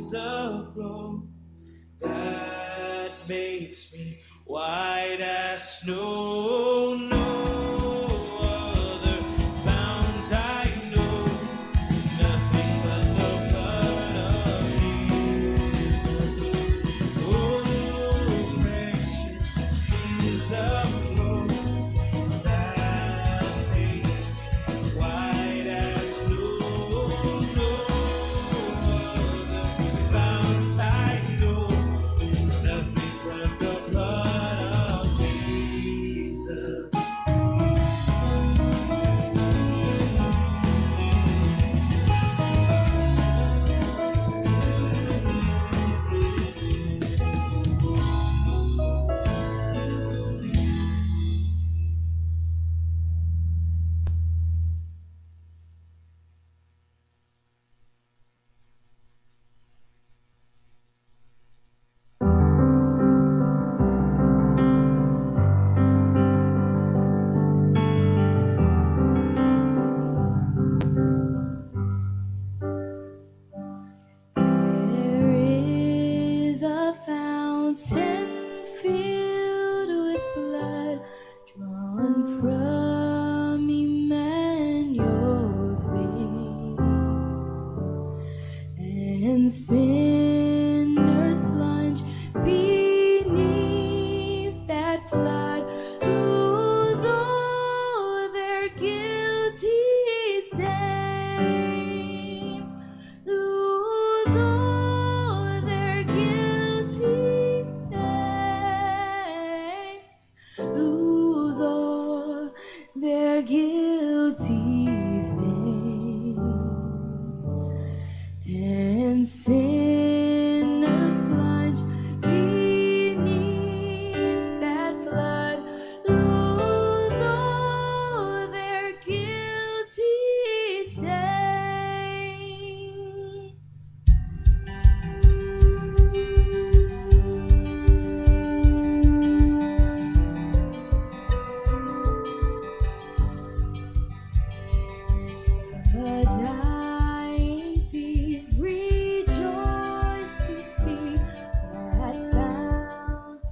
is a flow that makes me white as snow. No other fount I know, nothing but the blood of Jesus. Oh, precious is a flow that makes me white as snow. No other fount I know, nothing but the blood of Jesus. There is a fountain filled with blood drawn from Emmanuel's vein, and sinners plunge beneath that flood, lose all their guilty stains, lose all their guilty stains, lose all their guilty stains, and sinners plunge beneath that flood, lose all their guilty stains. The dying thief rejoiced to see that fountain.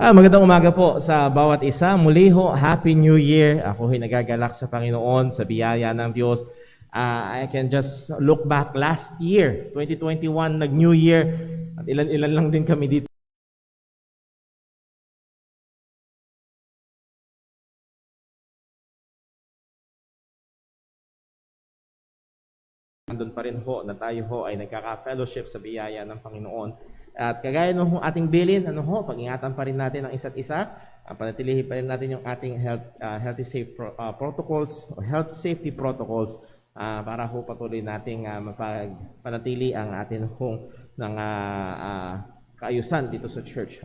Magandang umaga po sa bawat isa. Muli ho, Happy New Year. Ako ay nagagalak sa Panginoon, sa biyaya ng Diyos. I can just look back last year, 2021, nag-New Year. At ilan-ilan lang din kami dito. Andun pa rin ho na tayo ho ay nagkaka-fellowship sa biyaya ng Panginoon. At kagaya ng ating bilin, pag-ingatan pa rin natin ang isa't isa. Panatilihin pa rin natin yung ating health safety protocols para ho patuloy nating mapagpanatili ang ating ng kaayusan dito sa church.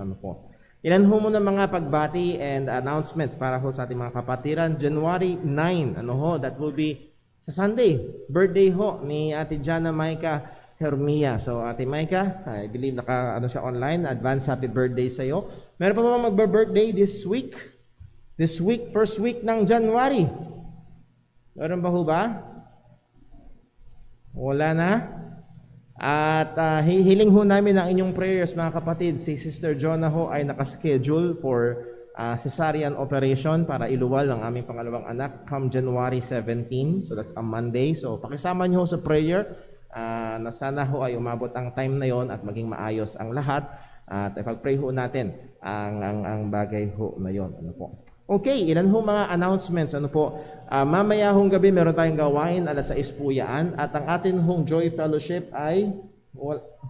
Ilan ho muna mga pagbati and announcements para ho sa ating mga kapatiran. January 9, that will be sa Sunday, birthday ho ni Ate Jana Maika Hermia. So Ate Maika, I believe siya online. Advance happy birthday sa iyo. Meron pa ba magbe-birthday this week? This week, first week ng January. Meron ba ho ba? Wala na? At hihiling ho namin ang inyong prayers mga kapatid. Si Sister Jonah ho ay nakaschedule for cesarean operation para iluwal ang aming pangalawang anak come January 17. So that's a Monday. So pakisama niyo sa prayer na sana ho ay umabot ang time na yon at maging maayos ang lahat at ipag-pray ho natin ang bagay ho na yon. Ano po? Okay, ilan ho mga announcements. Ano po? Mamaya hong gabi meron tayong gawain, 6:00 po yan. At ang atin hong Joy Fellowship ay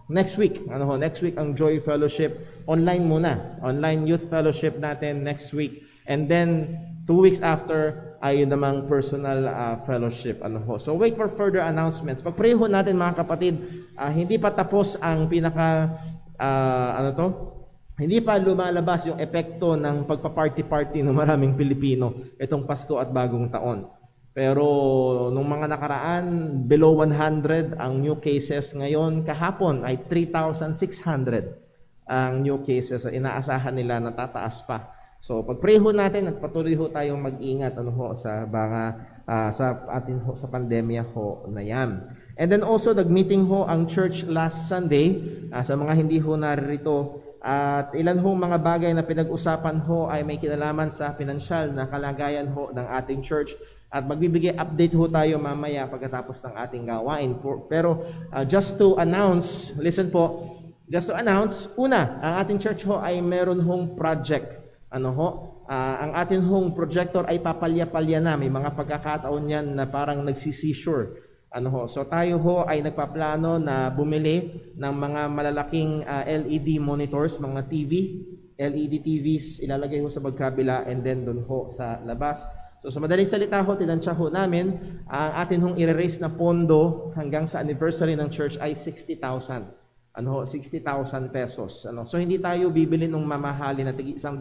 next week. Ano ho? Next week ang Joy Fellowship. Online muna. Online Youth Fellowship natin next week. And then 2 weeks after ay yun namang personal fellowship. Ano ho? So wait for further announcements. Pag-pray ho natin mga kapatid, hindi pa tapos ang hindi pa lumalabas yung epekto ng pagpa-party-party ng maraming Pilipino itong Pasko at Bagong Taon. Pero nung mga nakaraan, below 100 ang new cases. Ngayon, kahapon ay 3,600 ang new cases. Inaasahan nila na tataas pa. So pag-pray ho natin at patuloy ho tayong mag-ingat sa sa pandemya ho na yan. And then also nag-meeting ho ang church last Sunday sa mga hindi ho naririto. At ilan hong mga bagay na pinag-usapan ho ay may kinalaman sa pinansyal na kalagayan ho ng ating church. At magbibigay update ho tayo mamaya pagkatapos ng ating gawain. Pero just to announce, una, ang ating church ho ay meron hong project. Ang ating hong projector ay papalya-palya na. May mga pagkakataon yan na parang nagsisisure. So tayo ho ay nagpaplano na bumili ng mga malalaking LED monitors, mga LED TVs, ilalagay ho sa magkabila and then doon ho sa labas. So sa madaling salita ho, tinansya ho namin, ang atin hong i-raise na pondo hanggang sa anniversary ng church ay 60,000. 60,000 pesos. So hindi tayo bibili ng mamahali na tig 100,000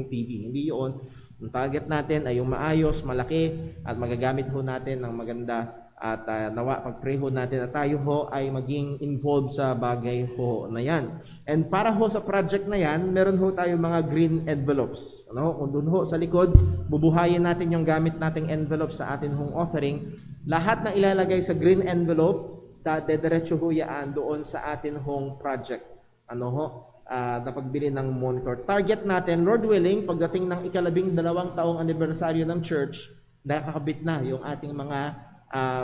TV. Hindi yun. Ang target natin ay yung maayos, malaki at magagamit ho natin ng maganda. At nawa, pag-pray ho natin na tayo ho ay maging involved sa bagay ho na yan. And para ho sa project na yan, meron ho tayo mga green envelopes. Kung doon ho sa likod, bubuhayin natin yung gamit nating envelope sa atin hong offering. Lahat na ilalagay sa green envelope, dediretso ho yan doon sa atin hong project. Na pagbili ng monitor. Target natin, Lord willing, pagdating ng 12 taong anibersaryo ng church, nakakabit na yung ating mga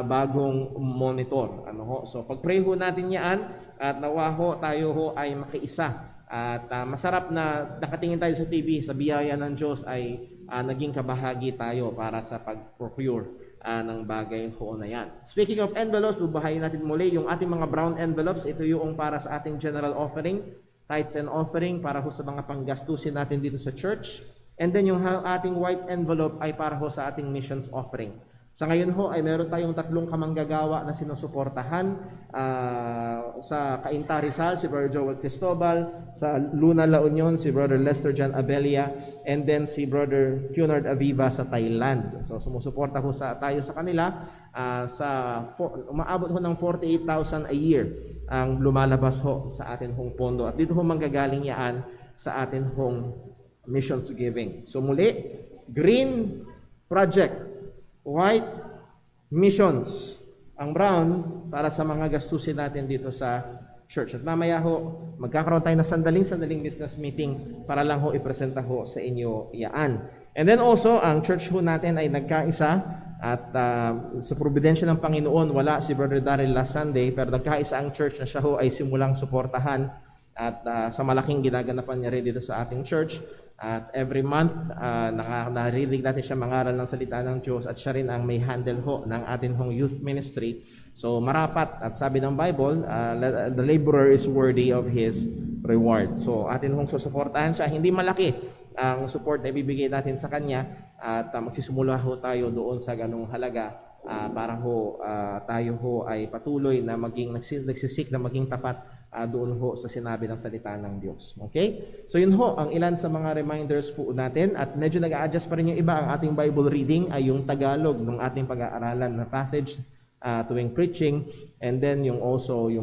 bagong monitor. So pag-pray ho natin yan at nawa ho tayo ho ay makiisa. At masarap na nakatingin tayo sa TV, sa biyaya ng Diyos ay naging kabahagi tayo para sa pag-procure ng bagay ho na yan. Speaking of envelopes, bubahayin natin muli yung ating mga brown envelopes. Ito yung para sa ating general offering, tithes and offering para ho sa mga panggastusin natin dito sa church. And then yung ating white envelope ay para ho sa ating missions offering. Sa ngayon ho ay meron tayong 3 kamanggagawa na sinusuportahan sa Cainta Rizal, si Brother Joel Cristobal, sa Luna La Union, si Brother Lester John Abelia, and then si Brother Cunard Aviva sa Thailand. So sumusuporta ho tayo sa kanila umaabot ho ng 48,000 a year ang lumalabas ho sa atin hong pondo. At dito ho manggagaling yan sa atin hong missions giving. So muli, green project, white, missions. Ang brown, para sa mga gastusin natin dito sa church. At mamaya ho, magkakaroon tayo ng sandaling business meeting para lang ho ipresenta ho sa inyo yaan. And then also, ang church ho natin ay nagkaisa at sa providensya ng Panginoon, wala si Brother Daryl last Sunday, pero nagkaisa ang church na siya ho ay simulang suportahan at sa malaking ginaganapan niya rin dito sa ating church. At every month, naririnig natin siya mangaral ng salita ng Diyos at siya rin ang may handle ho ng atin hong youth ministry. So marapat at sabi ng Bible, the laborer is worthy of his reward. So atin hong susuportahan siya. Hindi malaki ang support na ibibigay natin sa kanya at magsisimula ho tayo doon sa ganung halaga para ho tayo ho ay patuloy na maging nagsisik na maging tapat doon ho sa sinabi ng salita ng Diyos. Okay? So yun ho, ang ilan sa mga reminders po natin at medyo nag-a-adjust pa rin yung iba. Ang ating Bible reading ay yung Tagalog ng ating pag-aaralan na passage tuwing preaching and then yung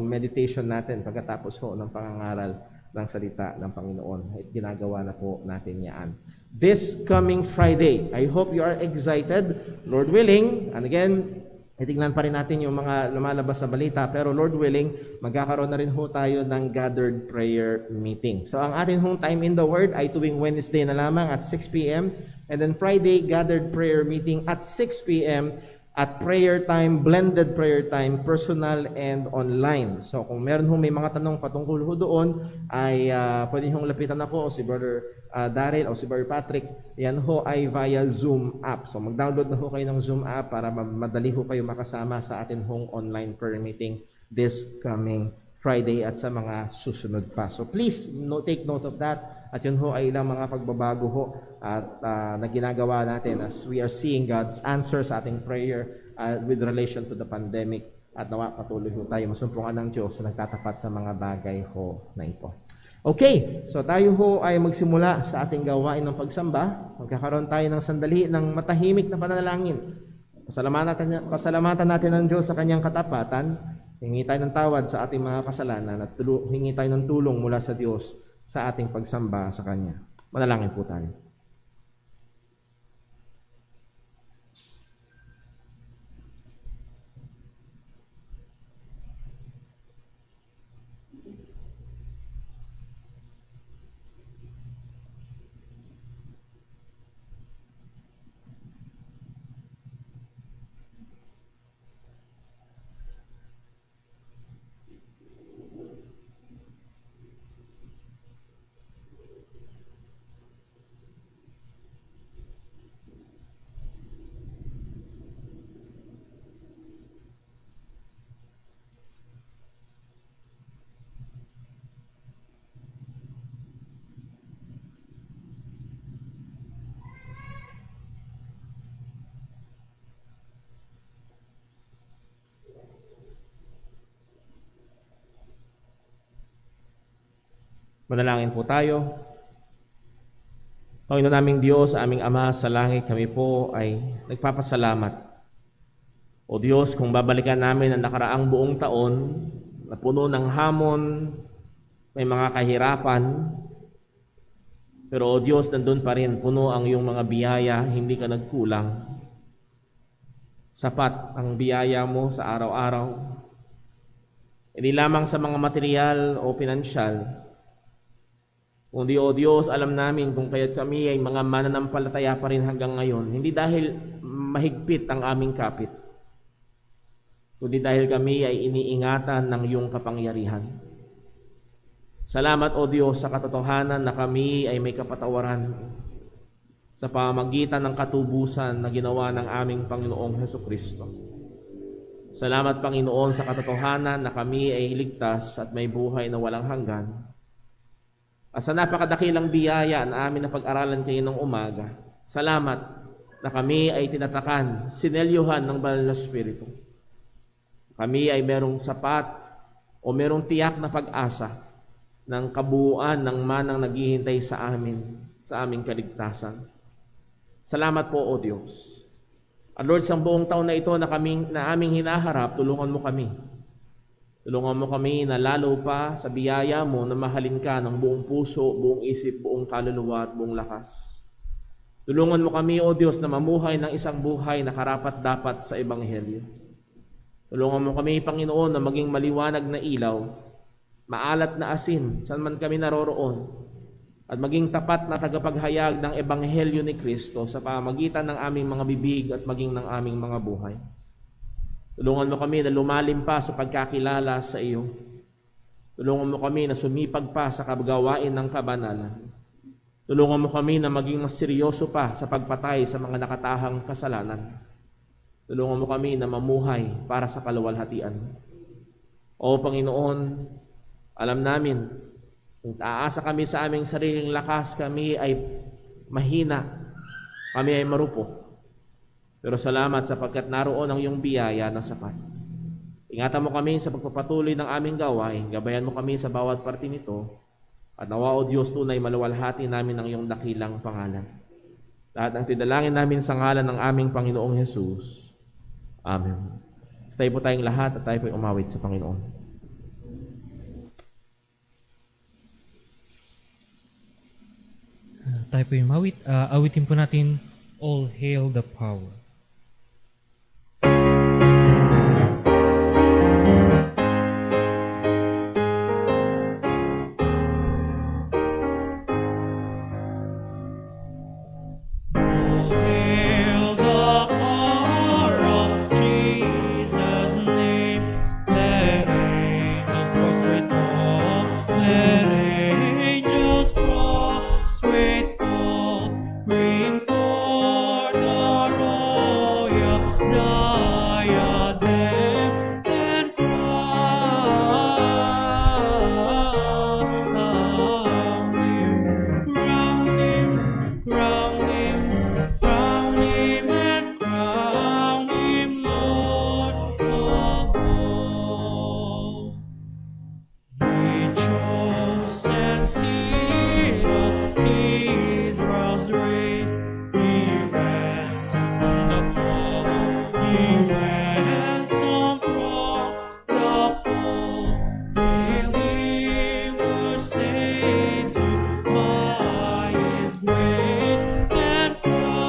meditation natin pagkatapos ho ng pangangaral ng salita ng Panginoon. At ginagawa na po natin yan. This coming Friday, I hope you are excited. Lord willing, and again, itignan pa rin natin yung mga lumalabas sa balita, pero Lord willing, magkakaroon na rin ho tayo ng gathered prayer meeting. So ang atin hong time in the Word ay tuwing Wednesday na lamang at 6 p.m. And then Friday, gathered prayer meeting at 6 p.m. at prayer time, blended prayer time, personal and online. So kung meron may mga tanong patungkol ho doon, ay pwede hong lapitan ako o si Brother Daryl o si Brother Patrick. Yan ho ay via Zoom app. So mag-download na ho kayo ng Zoom app para madali ho kayo makasama sa atin hong online prayer meeting this coming Friday at sa mga susunod pa. So please take note of that. At yun ho ay ilang mga pagbabago ho at na ginagawa natin as we are seeing God's answer sa ating prayer with relation to the pandemic. At nawa patuloy ho tayo masumpungan ng Diyos na nagtatapat sa mga bagay ho na ito. Okay, so tayo ho ay magsimula sa ating gawain ng pagsamba. Magkakaroon tayo ng sandali ng matahimik na pananalangin. Pasalamatan natin ang Diyos sa kanyang katapatan. Hingi tayo ng tawad sa ating mga kasalanan at hingi tayo ng tulong mula sa Diyos sa ating pagsamba sa Kanya. Manalangin po tayo. Manalangin po tayo. Panginoon naming Diyos, aming Ama sa langit, kami po ay nagpapasalamat. O Diyos, kung babalikan namin ang nakaraang buong taon na puno ng hamon, may mga kahirapan, pero o Diyos, nandun pa rin, puno ang iyong mga biyaya, hindi ka nagkulang. Sapat ang biyaya mo sa araw-araw. Hindi lamang sa mga material o pinansyal, kundi o Diyos, alam namin kung kaya't kami ay mga mananampalataya pa rin hanggang ngayon. Hindi dahil mahigpit ang aming kapit, kundi dahil kami ay iniingatan ng iyong kapangyarihan. Salamat o Diyos sa katotohanan na kami ay may kapatawaran sa pamamagitan ng katubusan na ginawa ng aming Panginoong Hesukristo. Salamat Panginoon sa katotohanan na kami ay ligtas at may buhay na walang hanggan. At sa napakadakilang biyaya na amin na pag-aralan kayo ng umaga, salamat na kami ay tinatakan, sinelyuhan ng Banal na Espiritu. Kami ay merong sapat o merong tiyak na pag-asa ng kabuuan ng manang naghihintay sa amin, sa aming kaligtasan. Salamat po o Diyos. At Lord, sa buong taon na ito na aming hinaharap, tulungan mo kami. Tulungan mo kami na lalo pa sa biyaya mo na mahalin ka ng buong puso, buong isip, buong kaluluwa at buong lakas. Tulungan mo kami, O Diyos, na mamuhay ng isang buhay na karapat-dapat sa Ebanghelyo. Tulungan mo kami, Panginoon, na maging maliwanag na ilaw, maalat na asin, saan man kami naroroon, at maging tapat na tagapaghayag ng Ebanghelyo ni Kristo sa pamamagitan ng aming mga bibig at maging ng aming mga buhay. Tulungan mo kami na lumalim pa sa pagkakilala sa iyo. Tulungan mo kami na sumipag pa sa kagawain ng kabanalan. Tulungan mo kami na maging mas seryoso pa sa pagpatay sa mga nakatahang kasalanan. Tulungan mo kami na mamuhay para sa kaluwalhatian. O Panginoon, alam namin, kung aasa kami sa aming sariling lakas, kami ay mahina, kami ay marupok. Pero salamat sapagkat naroon ang iyong biyaya na sapat. Ingatan mo kami sa pagpapatuloy ng aming gawain, gabayan mo kami sa bawat parte nito, at nawa o Diyos tunay maluwalhati namin ang iyong dakilang pangalan. Lahat ng tidalangin namin sa ngalan ng aming Panginoong Hesus. Amen. Tayo po tayong lahat at tayo po umawit sa Panginoon. Tayo po yung mawit. Awitin po natin, All Hail the Power. All hail the power of seat of Israel's race. He ransomed from the fall. He ransomed from the fall. He was saved to by His grace and crowned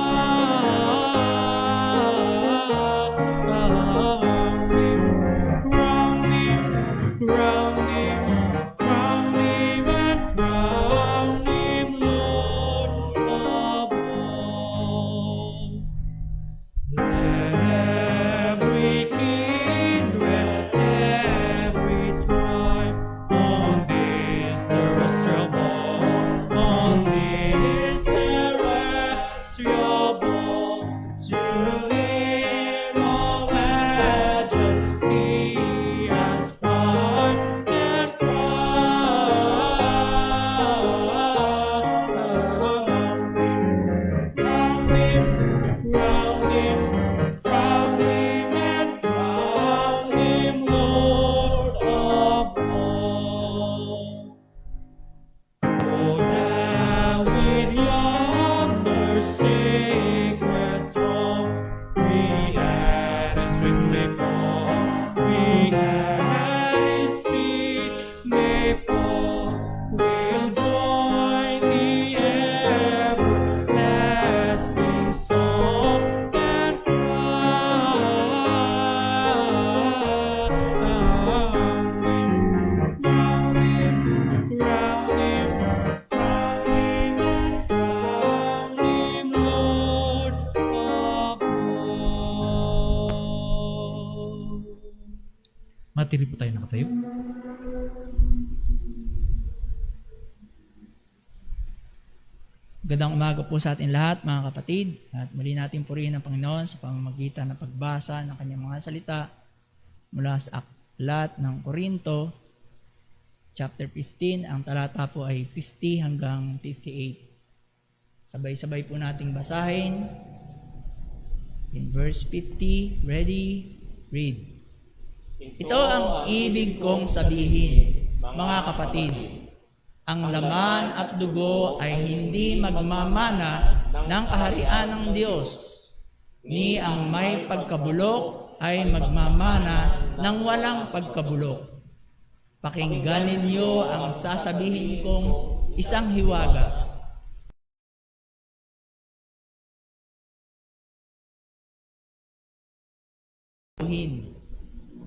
Him, crowned Him, crowned Him, and crowned Him Lord of all. Let every kindred, every tribe on this terrestrial ball, on this terrestrial ball, to Him all majesty ascribe and crown Him, crown Him, crown Him, and crown Him Lord of all. Go down with yonder sacred throne, we at His feet may fall, we at His feet may fall. We'll join the everlasting song and crown Him, crown Him, crown Him, crown Him Lord of all. Matili po tayo nakatayo. Gandang umaga po sa atin lahat, mga kapatid. At muli natin purihin ang Panginoon sa pamamagitan ng pagbasa ng kanyang mga salita mula sa aklat ng Korinto, chapter 15. Ang talata po ay 50 hanggang 58. Sabay-sabay po nating basahin. In verse 50, ready, read. Ito ang ibig kong sabihin, mga kapatid. Ang laman at dugo ay hindi magmamana ng kaharian ng Diyos, ni ang may pagkabulok ay magmamana ng walang pagkabulok. Pakinggan ninyo ang sasabihin kong isang hiwaga.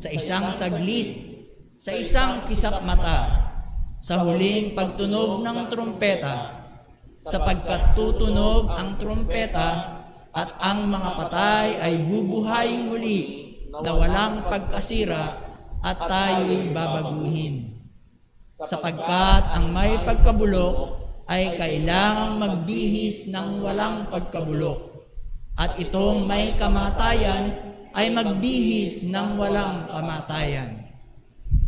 Sa isang saglit, sa isang kisap mata, sa huling pagtunog ng trumpeta, sapagkat tutunog ang trumpeta at ang mga patay ay bubuhayin muli na walang pagkasira at tayo'y babaguhin. Sapagkat ang may pagkabulok ay kailangang magbihis ng walang pagkabulok, at itong may kamatayan ay magbihis ng walang kamatayan.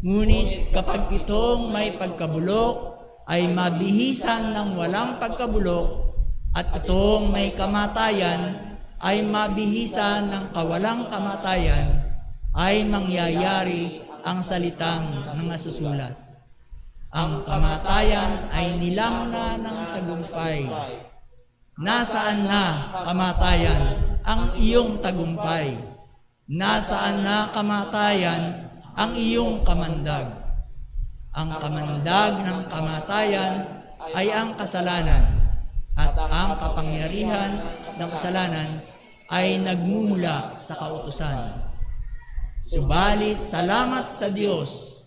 Ngunit kapag itong may pagkabulok ay mabihisan ng walang pagkabulok, at itong may kamatayan ay mabihisan ng kawalang kamatayan, ay mangyayari ang salitang nangasusulat. Ang kamatayan ay nilamna ng tagumpay. Nasaan na, kamatayan, ang iyong tagumpay? Nasaan na, kamatayan, ang iyong kamandag? Ang kamandag ng kamatayan ay ang kasalanan, at ang kapangyarihan ng kasalanan ay nagmumula sa kautusan. Subalit salamat sa Diyos,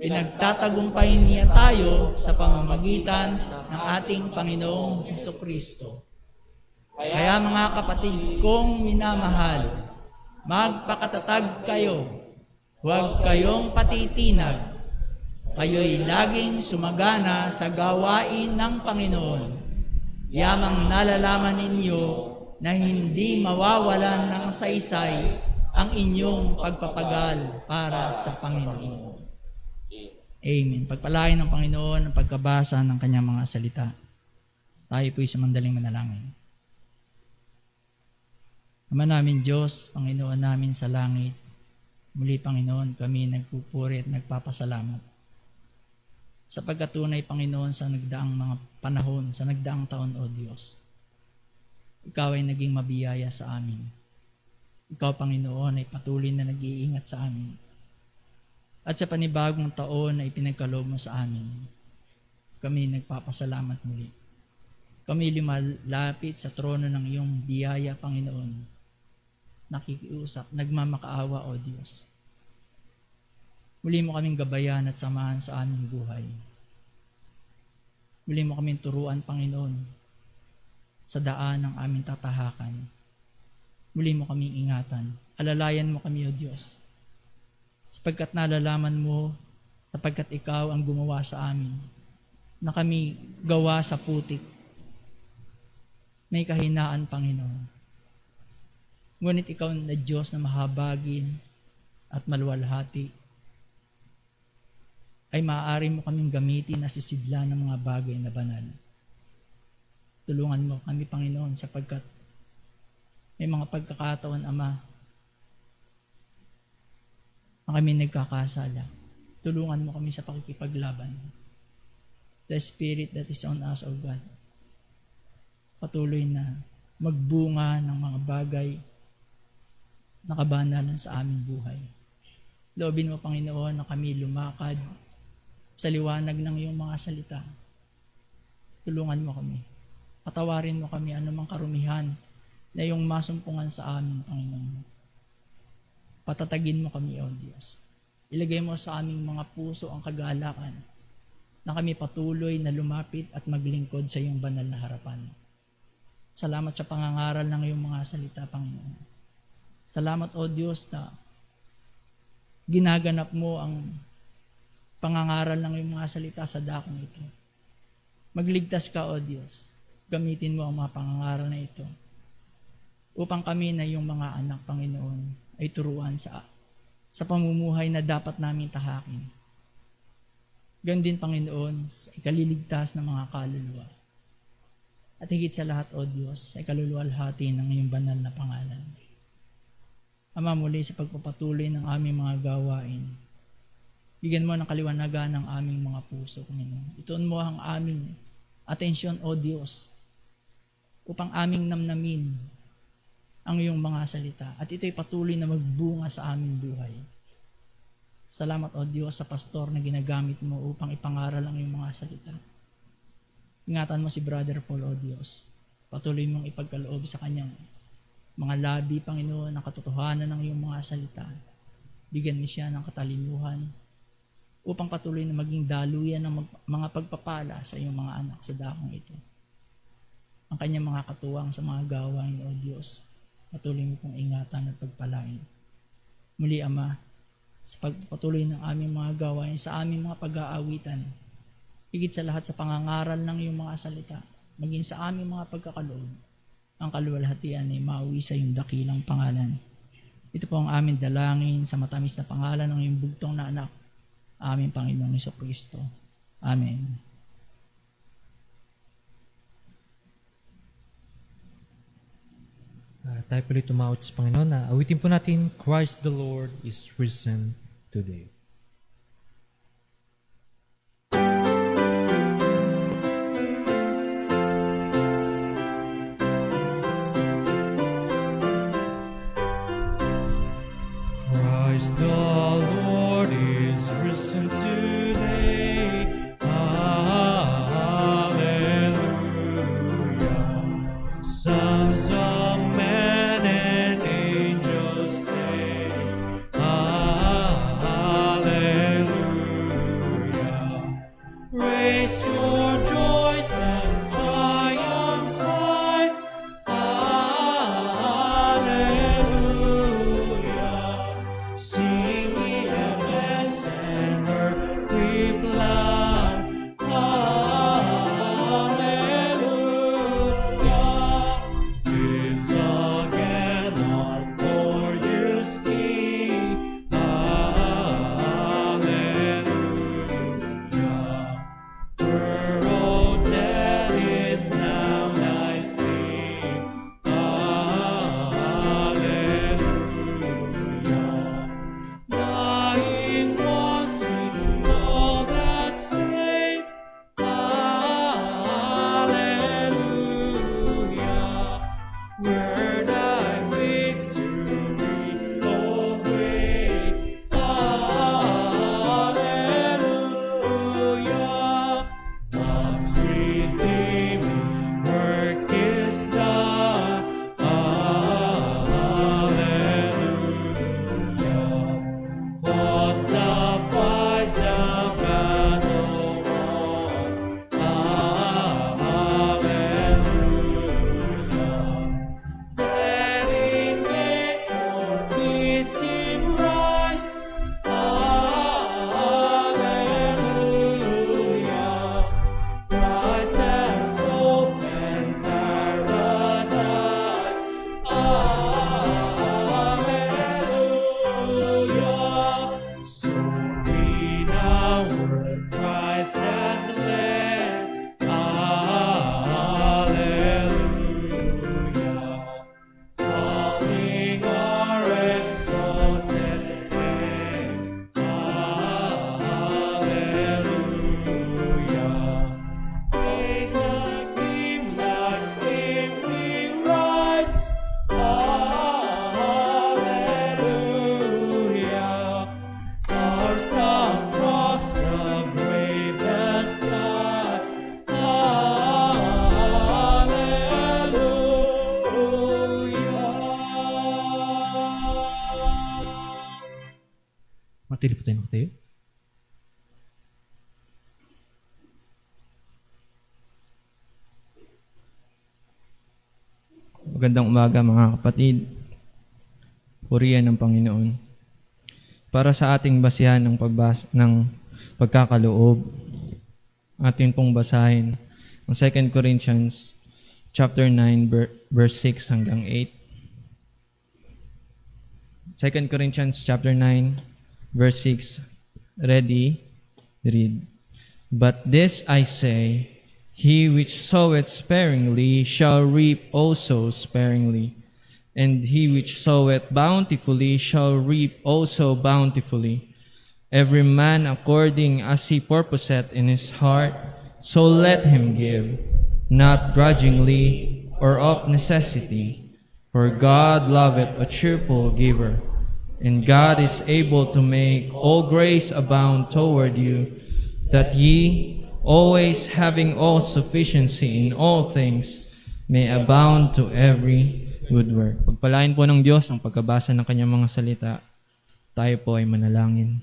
pinagtatagumpay niya tayo sa pamamagitan ng ating Panginoong Hesukristo. Kaya mga kapatid kong minamahal, magpakatatag kayo. Huwag kayong patitinag. Kayo'y laging sumagana sa gawain ng Panginoon. Yamang nalalaman ninyo na hindi mawawalan ng saysay ang inyong pagpapagal para sa Panginoon. Amen. Pagpalain ng Panginoon ang pagkabasa ng kanyang mga salita. Tayo po'y samandaling manalangin. Ama namin Diyos, Panginoon namin sa langit, muli Panginoon, kami nagpupuri at nagpapasalamat. sa pagkatunay, Panginoon, sa nagdaang mga panahon, sa nagdaang taon, O Diyos. Ikaw ay naging mabiyaya sa amin. Ikaw, Panginoon, ay patuloy na nag-iingat sa amin. At sa panibagong taon na ipinagkaloob mo sa amin, kami nagpapasalamat muli. Kami lumalapit sa trono ng iyong biyaya, Panginoon. Nakikiusap, nagmamakaawa, O Diyos. Muli mo kaming gabayan at samahan sa aming buhay. Muli mo kaming turuan, Panginoon, sa daan ng aming tatahakan. Muli mo kaming ingatan. Alalayan mo kami, O Diyos. Sapagkat nalalaman mo, sapagkat ikaw ang gumawa sa amin, na kami gawa sa putik. May kahinaan, Panginoon. Ngunit ikaw na Diyos na mahabagin at maluwalhati, ay maaari mo kaming gamitin na sisidla ng mga bagay na banal. Tulungan mo kami, Panginoon, sapagkat may mga pagkakataon, Ama, na kami nagkakasala. Tulungan mo kami sa pakikipaglaban. The Spirit that is on us, O God, patuloy na magbunga ng mga bagay na kabanalan sa aming buhay. Loobin mo, Panginoon, na kami lumakad sa liwanag ng iyong mga salita. Tulungan mo kami. Patawarin mo kami anumang karumihan na iyong masumpungan sa amin, Panginoon. Patatagin mo kami, O Diyos. Ilagay mo sa aming mga puso ang kagalakan na kami patuloy na lumapit at maglingkod sa iyong banal na harapan. Salamat sa pangangaral ng iyong mga salita, Panginoon. Salamat, O Diyos, na ginaganap mo ang pangangaral ng iyong mga salita sa dakong ito. Magligtas ka, O Diyos. Gamitin mo ang mga pangangaral na ito upang kami na iyong mga anak, Panginoon, ay turuan sa pamumuhay na dapat namin tahakin. Gayon din, Panginoon, sa ikaliligtas ng mga kaluluwa. At higit sa lahat, O Diyos, sa ikaluluwalhati ng iyong banal na pangalan. Ama, muli sa pagpapatuloy ng aming mga gawain, bigyan mo ng kaliwanagan ng aming mga puso, Panginoon. Ituon mo ang aming atensyon, O Diyos, upang aming namnamin ang iyong mga salita. At ito'y patuloy na magbunga sa aming buhay. Salamat, O Diyos, sa pastor na ginagamit mo upang ipangaral ang iyong mga salita. Ingatan mo si Brother Paul, O Diyos. Patuloy mong ipagkaloob sa kanyang mga labi, Panginoon, ng katotohanan ng iyong mga salita. Bigyan mo siya ng katalinuhan upang patuloy na maging daluyan ng mga pagpapala sa iyong mga anak sa dakong ito. Ang kanyang mga katuwang sa mga gawain, O Diyos, patuloy mo pong ingatan at pagpalain. Muli, Ama, sa pagpatuloy ng aming mga gawain, sa aming mga pag-aawitan, higit sa lahat sa pangangaral ng iyong mga salita, maging sa aming mga pagkakaloob, ang kaluwalhatian ay mauwi sa iyong dakilang pangalan. Ito po ang aming dalangin sa matamis na pangalan ng iyong bugtong na anak, aming Panginoong Jesucristo. Amen. Tayo po ulit tumawad sa Panginoon na awitin po natin, Christ the Lord is risen today. Christ the Lord is risen today. Hallelujah. Sons of men and angels say, Hallelujah. Raise your joys and triumphs high. Hallelujah. Sing ye heavens and earth reply. Hallelujah. Is again our glorious King. Hallelujah. Magandang umaga mga kapatid. Purihan ng Panginoon. Para sa ating basihan ng pagkakaloob, atin pong basahin ang 2 Corinthians chapter 9 verse 6 hanggang 8. 2 Corinthians chapter 9 verse 6. Ready? Read. But this I say, he which soweth sparingly shall reap also sparingly, and he which soweth bountifully shall reap also bountifully. Every man according as he purposeth in his heart, so let him give, not grudgingly or of necessity. For God loveth a cheerful giver, and God is able to make all grace abound toward you, that ye, always having all sufficiency in all things, may abound to every good work. Pagpalain po ng Diyos ang pagkabasa ng kanyang mga salita. Tayo po ay manalangin.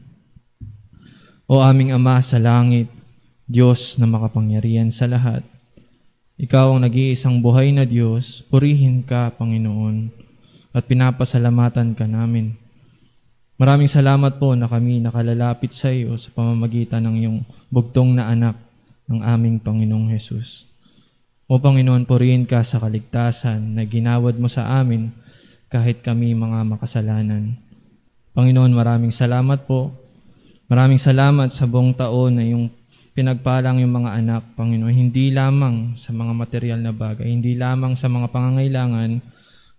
O aming Ama sa langit, Diyos na makapangyarihan sa lahat, Ikaw ang nag-iisang buhay na Diyos, purihin ka, Panginoon, at pinapasalamatan ka namin. Maraming salamat po na kami nakalalapit sa iyo sa pamamagitan ng iyong bugtong na anak ng aming Panginoong Hesus. O Panginoon, purihin ka sa kaligtasan na ginawad mo sa amin kahit kami mga makasalanan. Panginoon, maraming salamat po. Maraming salamat sa buong taon na iyong pinagpalang yung mga anak, Panginoon, hindi lamang sa mga material na bagay, hindi lamang sa mga pangangailangan,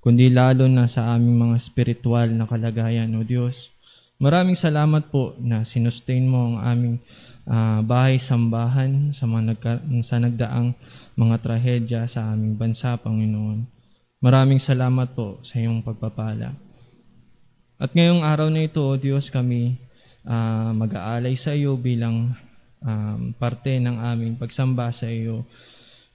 kundi lalo na sa aming mga spiritual na kalagayan, O Diyos. Maraming salamat po na sinustain mo ang aming bahay-sambahan sa nagdaang mga trahedya sa aming bansa, Panginoon. Maraming salamat po sa iyong pagpapala. At ngayong araw na ito, O Diyos, kami mag-aalay sa iyo bilang parte ng aming pagsamba sa iyo.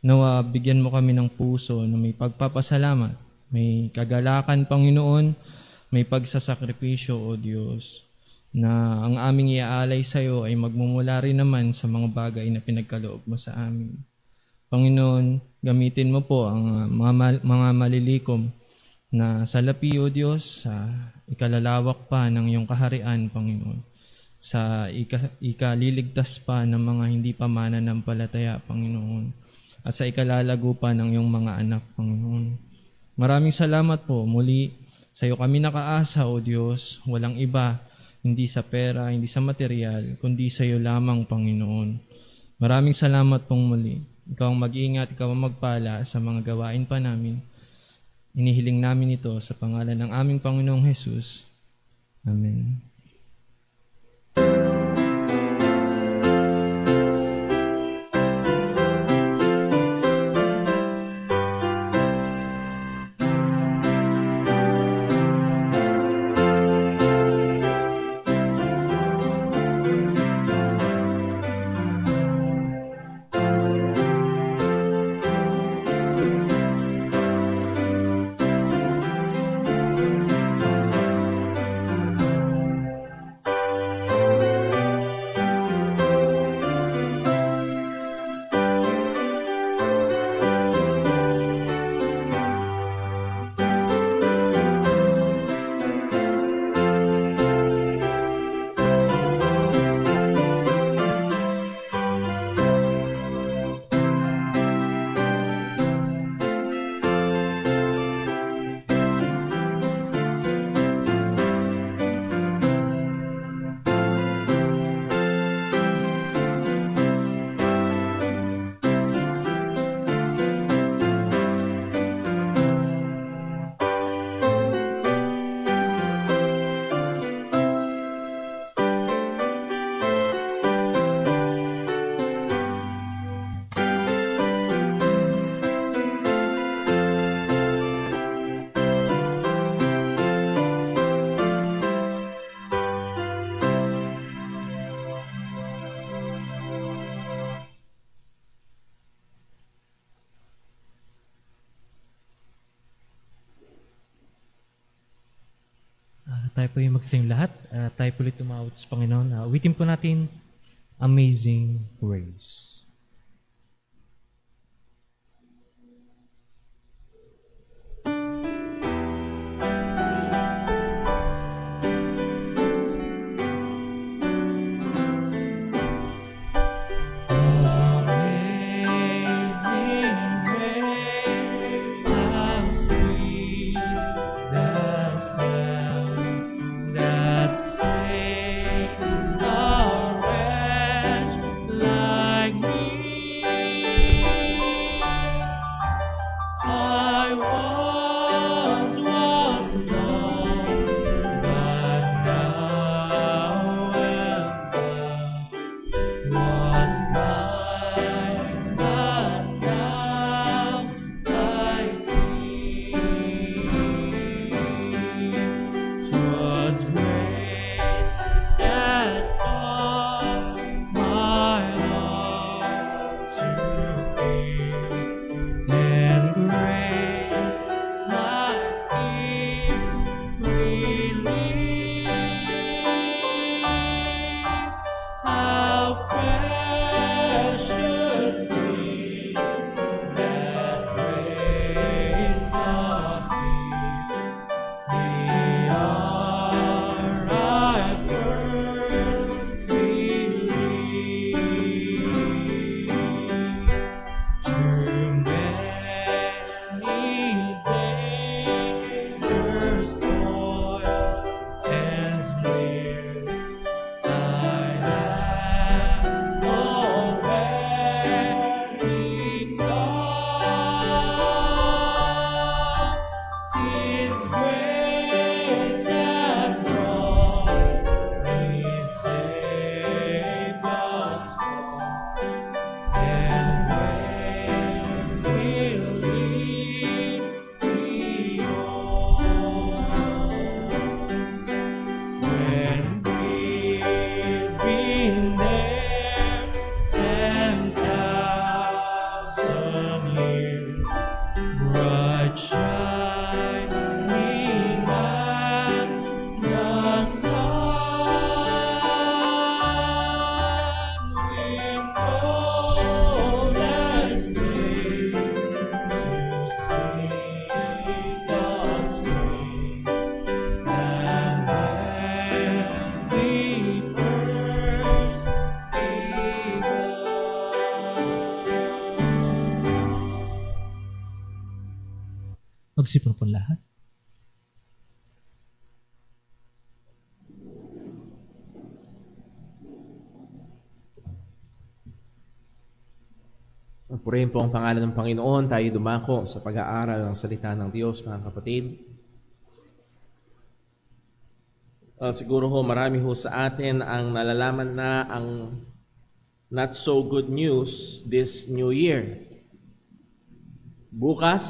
Nawa bigyan mo kami ng puso na may pagpapasalamat, may kagalakan, Panginoon, may pagsasakripisyo, O Diyos, na ang aming iaalay sa iyo ay magmumula rin naman sa mga bagay na pinagkaloob mo sa amin. Panginoon, gamitin mo po ang mga malilikom na salapi, O Diyos, sa ikalalawak pa ng iyong kaharian, Panginoon, sa ikaliligtas pa ng mga hindi pa mananampalataya, Panginoon, at sa ikalalago pa ng iyong mga anak, Panginoon. Maraming salamat po. Muli, sa iyo kami nakaasa, O Diyos. Walang iba, hindi sa pera, hindi sa material, kundi sa iyo lamang, Panginoon. Maraming salamat pong muli. Ikaw ang mag-ingat, ikaw ang magpala sa mga gawain pa namin. Inihiling namin ito sa pangalan ng aming Panginoong Hesus. Amen. Tayo po yung magsing lahat. Tayo po ulit tumawad sa Panginoon. Awitin po natin, Amazing Grace. shining as the sun, with countless days to sing God's praise. And when we first begun. Magsipon po lahat. Purihin po ang pangalan ng Panginoon, tayo dumako sa pag-aaral ng salita ng Diyos, mga kapatid. Siguro ho, marami ho sa atin ang nalalaman na ang not so good news this new year. Bukas,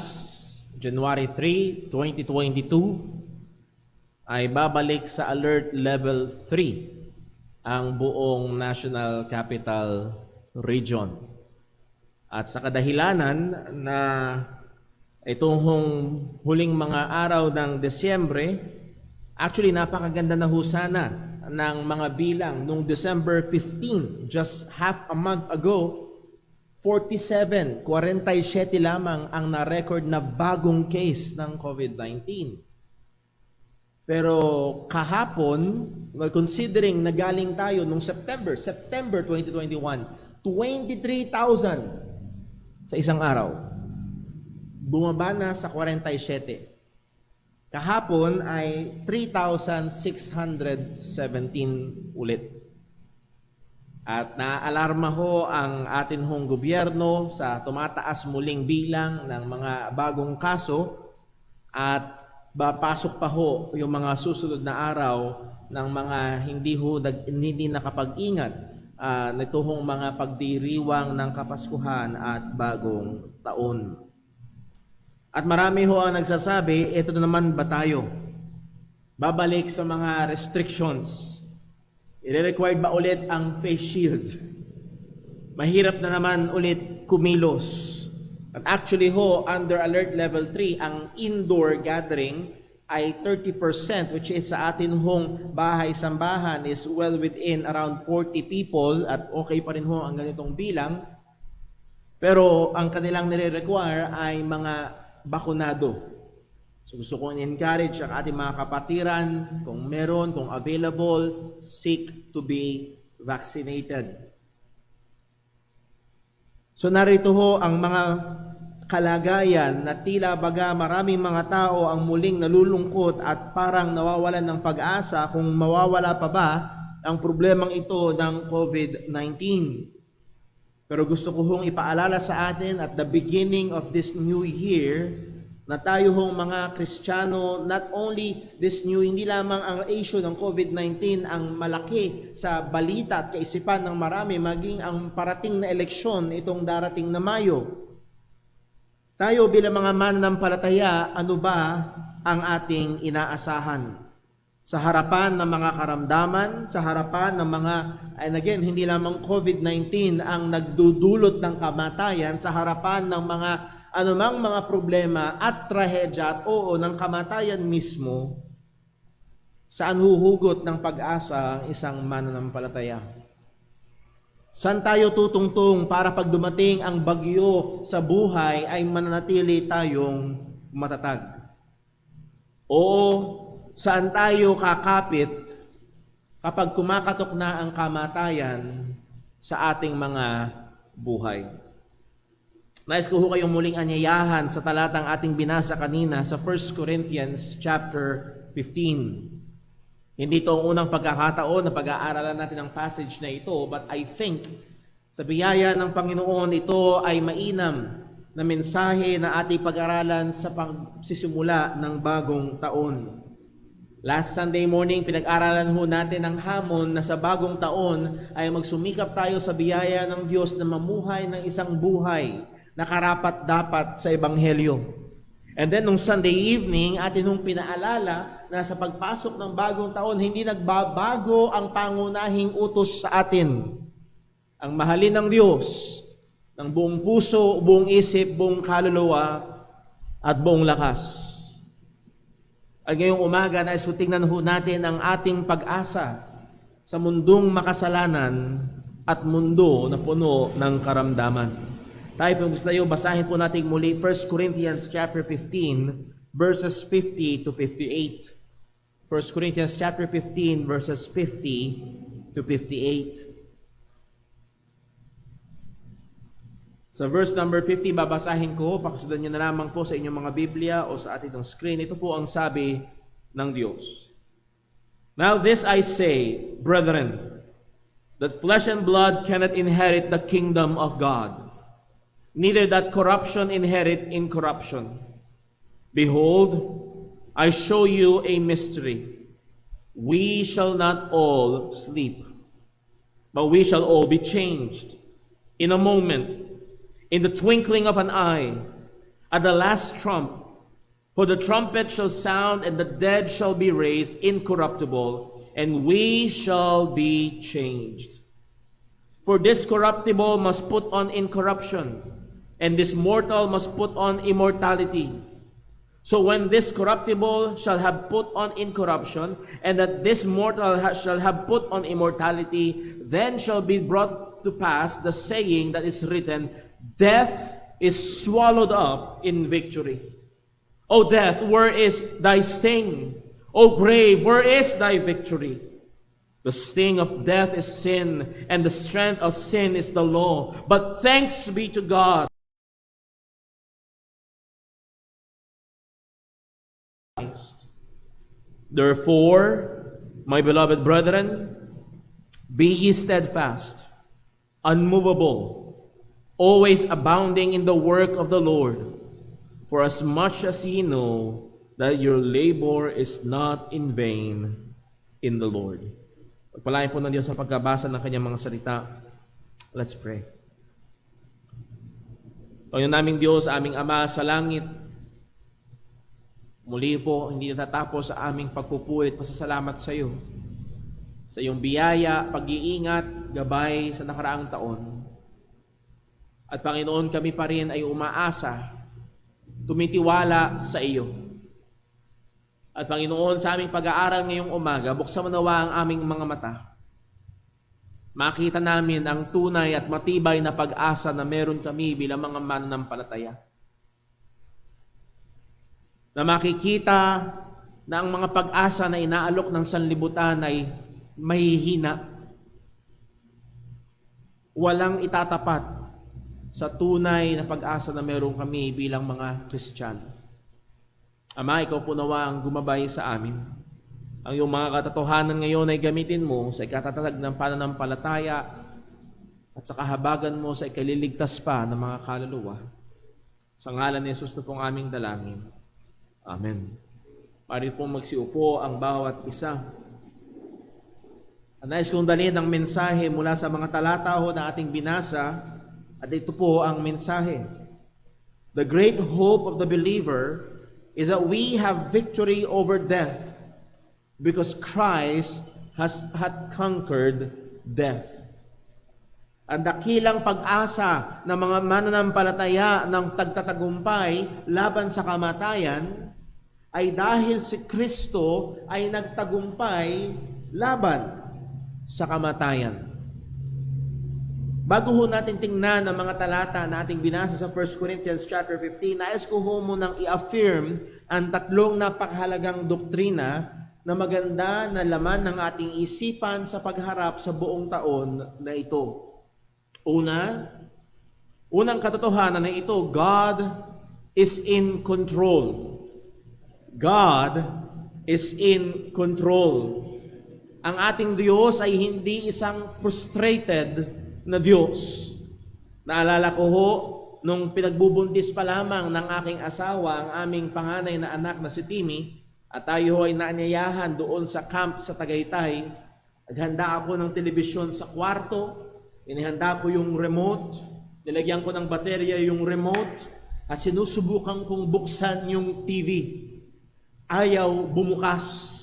January 3, 2022, ay babalik sa Alert Level 3 ang buong National Capital Region. At sa kadahilanan na itong huling mga araw ng Desyembre, actually napakaganda na husana ng mga bilang nung December 15, just half a month ago, 47 lamang ang na-record na bagong case ng COVID-19. Pero kahapon, considering na galing tayo nung September 2021, 23,000 sa isang araw. Bumaba na sa 47. Kahapon ay 3,617 ulit. At naaalarma ho ang atin hong gobyerno sa tumataas muling bilang ng mga bagong kaso at papasok pa ho yung mga susunod na araw ng mga hindi nakapag-ingat nito hong mga pagdiriwang ng Kapaskuhan at Bagong Taon. At marami ho ang nagsasabi, ito na naman ba tayo? Babalik sa mga restrictions. I-required ba ulit ang face shield? Mahirap na naman ulit kumilos. At actually ho, under Alert Level 3, ang indoor gathering ay 30%, which is sa atin hong bahay-sambahan is well within around 40 people at okay pa rin ho ang ganitong bilang. Pero ang kanilang nire-require ay mga bakunado. So gusto kong encourage ang ating mga kapatiran, kung meron, kung available, seek to be vaccinated. So narito ho ang mga kalagayan na tila baga maraming mga tao ang muling nalulungkot at parang nawawalan ng pag-asa kung mawawala pa ba ang problemang ito ng COVID-19. Pero gusto ko hong ipaalala sa atin at the beginning of this new year na tayo hong mga Kristiyano, not only this new, hindi lamang ang issue ng COVID-19 ang malaki sa balita at kaisipan ng marami, maging ang parating na eleksyon itong darating na Mayo. Tayo bilang mga mananampalataya, ano ba ang ating inaasahan? Sa harapan ng mga karamdaman, sa harapan ng mga, and again, hindi lamang COVID-19 ang nagdudulot ng kamatayan, sa harapan ng mga anumang mga problema at trahedya at ng kamatayan mismo, saan huhugot ng pag-asa ang isang mananampalataya? Saan tayo tutungtong para pag dumating ang bagyo sa buhay ay mananatili tayong matatag? O saan tayo kakapit kapag kumakatok na ang kamatayan sa ating mga buhay? Nais ko ho kayong muling anyayahan sa talatang ating binasa kanina sa 1 Corinthians chapter 15. Hindi ito ang unang pagkakataon na pag-aaralan natin ang passage na ito, but I think sa biyaya ng Panginoon ito ay mainam na mensahe na ating pag-aralan sa pagsisimula ng bagong taon. Last Sunday morning, pinag-aralan ho natin ang hamon na sa bagong taon ay magsumikap tayo sa biyaya ng Diyos na mamuhay ng isang buhay na karapat-dapat sa Ebanghelyo. And then, nung Sunday evening, atin nung pinaalala na sa pagpasok ng bagong taon, hindi nagbabago ang pangunahing utos sa atin. Ang mahalin ng Diyos, ng buong puso, buong isip, buong kaluluwa, at buong lakas. At ngayong umaga, nais ko tingnan ho natin ang ating pag-asa sa mundong makasalanan at mundo na puno ng karamdaman. Tayo po gusto tayo, basahin po natin muli 1 Corinthians chapter 15, verses 50 to 58. 1 Corinthians chapter 15, verses 50 to 58. Sa verse number 50, babasahin ko, pakasudan nyo na lamang po sa inyong mga Biblia o sa ating screen. Ito po ang sabi ng Diyos. Now this I say, brethren, that flesh and blood cannot inherit the kingdom of God, neither that corruption inherit incorruption. Behold, I show you a mystery. We shall not all sleep, but we shall all be changed in a moment, in the twinkling of an eye, at the last trump. For the trumpet shall sound, and the dead shall be raised incorruptible, and we shall be changed. For this corruptible must put on incorruption, and this mortal must put on immortality. So when this corruptible shall have put on incorruption, and that this mortal shall have put on immortality, then shall be brought to pass the saying that is written, Death is swallowed up in victory. O death, where is thy sting? O grave, where is thy victory? The sting of death is sin, and the strength of sin is the law. But thanks be to God. Therefore, my beloved brethren, be ye steadfast, unmovable, always abounding in the work of the Lord, for as much as ye know that your labor is not in vain in the Lord. Pagpalain po ng Diyos sa pagkabasa ng kanyang mga salita. Let's pray. Panginoon naming Diyos, aming Ama sa langit, muli po, hindi natatapos sa aming pagpupulit, pasasalamat sa iyo. Sa iyong biyaya, pag-iingat, gabay sa nakaraang taon. At Panginoon, kami pa rin ay umaasa, tumitiwala sa iyo. At Panginoon, sa aming pag-aaral ngayong umaga, buksan mo nawa ang aming mga mata. Makita namin ang tunay at matibay na pag-asa na meron kami bilang mga mananampalataya. Na makikita na ang mga pag-asa na inaalok ng sanlibutan ay mahihina. Walang itatapat sa tunay na pag-asa na meron kami bilang mga Kristiyano. Ama, ikaw po nawa ang gumabay sa amin. Ang iyong mga katotohanan ngayon ay gamitin mo sa ikatatag ng pananampalataya at sa kahabagan mo sa ikaliligtas pa ng mga kaluluwa. Sa ngalan ni Jesus na pong aming dalangin. Amen. Pari po magsiupo ang bawat isa. Nais kong dalhin ang mensahe mula sa mga talata ho na ating binasa. At ito po ang mensahe. The great hope of the believer is that we have victory over death because Christ had conquered death. Ang dakilang pag-asa ng mga mananampalataya ng tagtatagumpay laban sa kamatayan ay dahil si Kristo ay nagtagumpay laban sa kamatayan. Bago ho natin tingnan ang mga talata na ating binasa sa 1 Corinthians chapter 15, nais ko ho munang i-affirm ang tatlong napakahalagang doktrina na maganda na laman ng ating isipan sa pagharap sa buong taon na ito. Unang katotohanan na ito, God is in control. God is in control. Ang ating Diyos ay hindi isang frustrated na Diyos. Naalala ko ho, nung pinagbubuntis pa lamang ng aking asawa, ang aming panganay na anak na si Timmy, at tayo ho ay naanyayahan doon sa camp sa Tagaytay. Naghanda ako ng telebisyon sa kwarto, inihanda ko yung remote, nilagyan ko ng baterya yung remote, at sinusubukan kong buksan yung TV. Ayaw bumukas.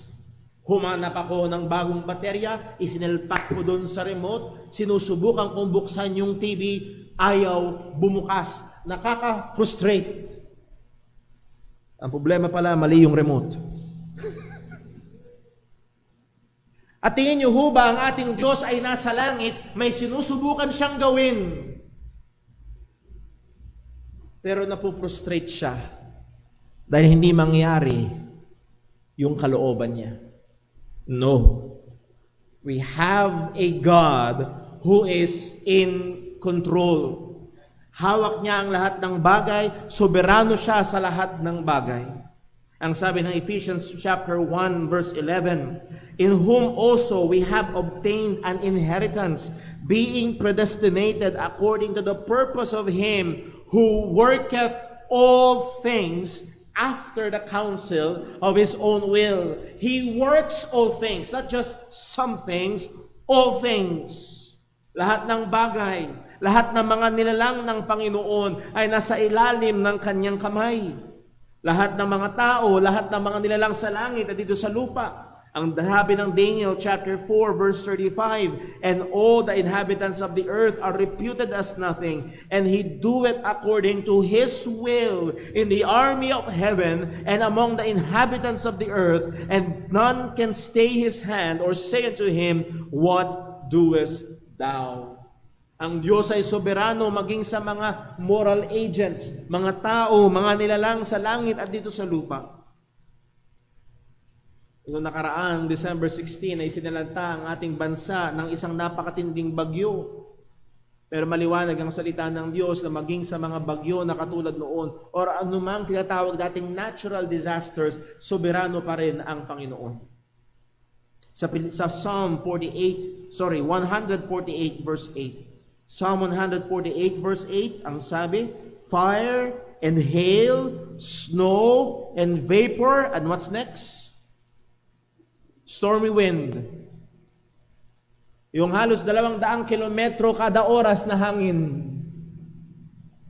Humanap ako ng bagong baterya, isinelpak ko doon sa remote, sinusubukan kong buksan yung TV, ayaw bumukas. Nakaka-frustrate. Ang problema pala, mali yung remote. At tingin niyo ho ba ang ating Diyos ay nasa langit, may sinusubukan siyang gawin. Pero napuprostrate siya dahil hindi mangyari yung kalooban niya. No. We have a God who is in control. Hawak niya ang lahat ng bagay, soberano siya sa lahat ng bagay. Ang sabi ng Ephesians chapter 1 verse 11, in whom also we have obtained an inheritance, being predestinated according to the purpose of him who worketh all things after the counsel of his own will. He works all things, not just some things, all things. Lahat ng bagay, lahat ng mga nilalang ng Panginoon ay nasa ilalim ng kanyang kamay. Lahat ng mga tao, lahat ng mga nilalang sa langit at dito sa lupa. Ang sabi ng Daniel chapter 4 verse 35, and all the inhabitants of the earth are reputed as nothing, and he doeth according to his will in the army of heaven and among the inhabitants of the earth, and none can stay his hand or say unto him, what doest thou? Ang Diyos ay soberano maging sa mga moral agents, mga tao, mga nilalang sa langit at dito sa lupa. Noong nakaraang December 16 ay sinalanta ang ating bansa ng isang napakatinding bagyo. Pero maliwanag ang salita ng Diyos na maging sa mga bagyo na katulad noon or anumang tinatawag dating natural disasters, soberano pa rin ang Panginoon. Sa Psalm 148 verse 8. Psalm 148 verse 8, ang sabi, fire and hail, snow and vapor, and what's next? Stormy wind. Yung halos 200 kilometro kada oras na hangin.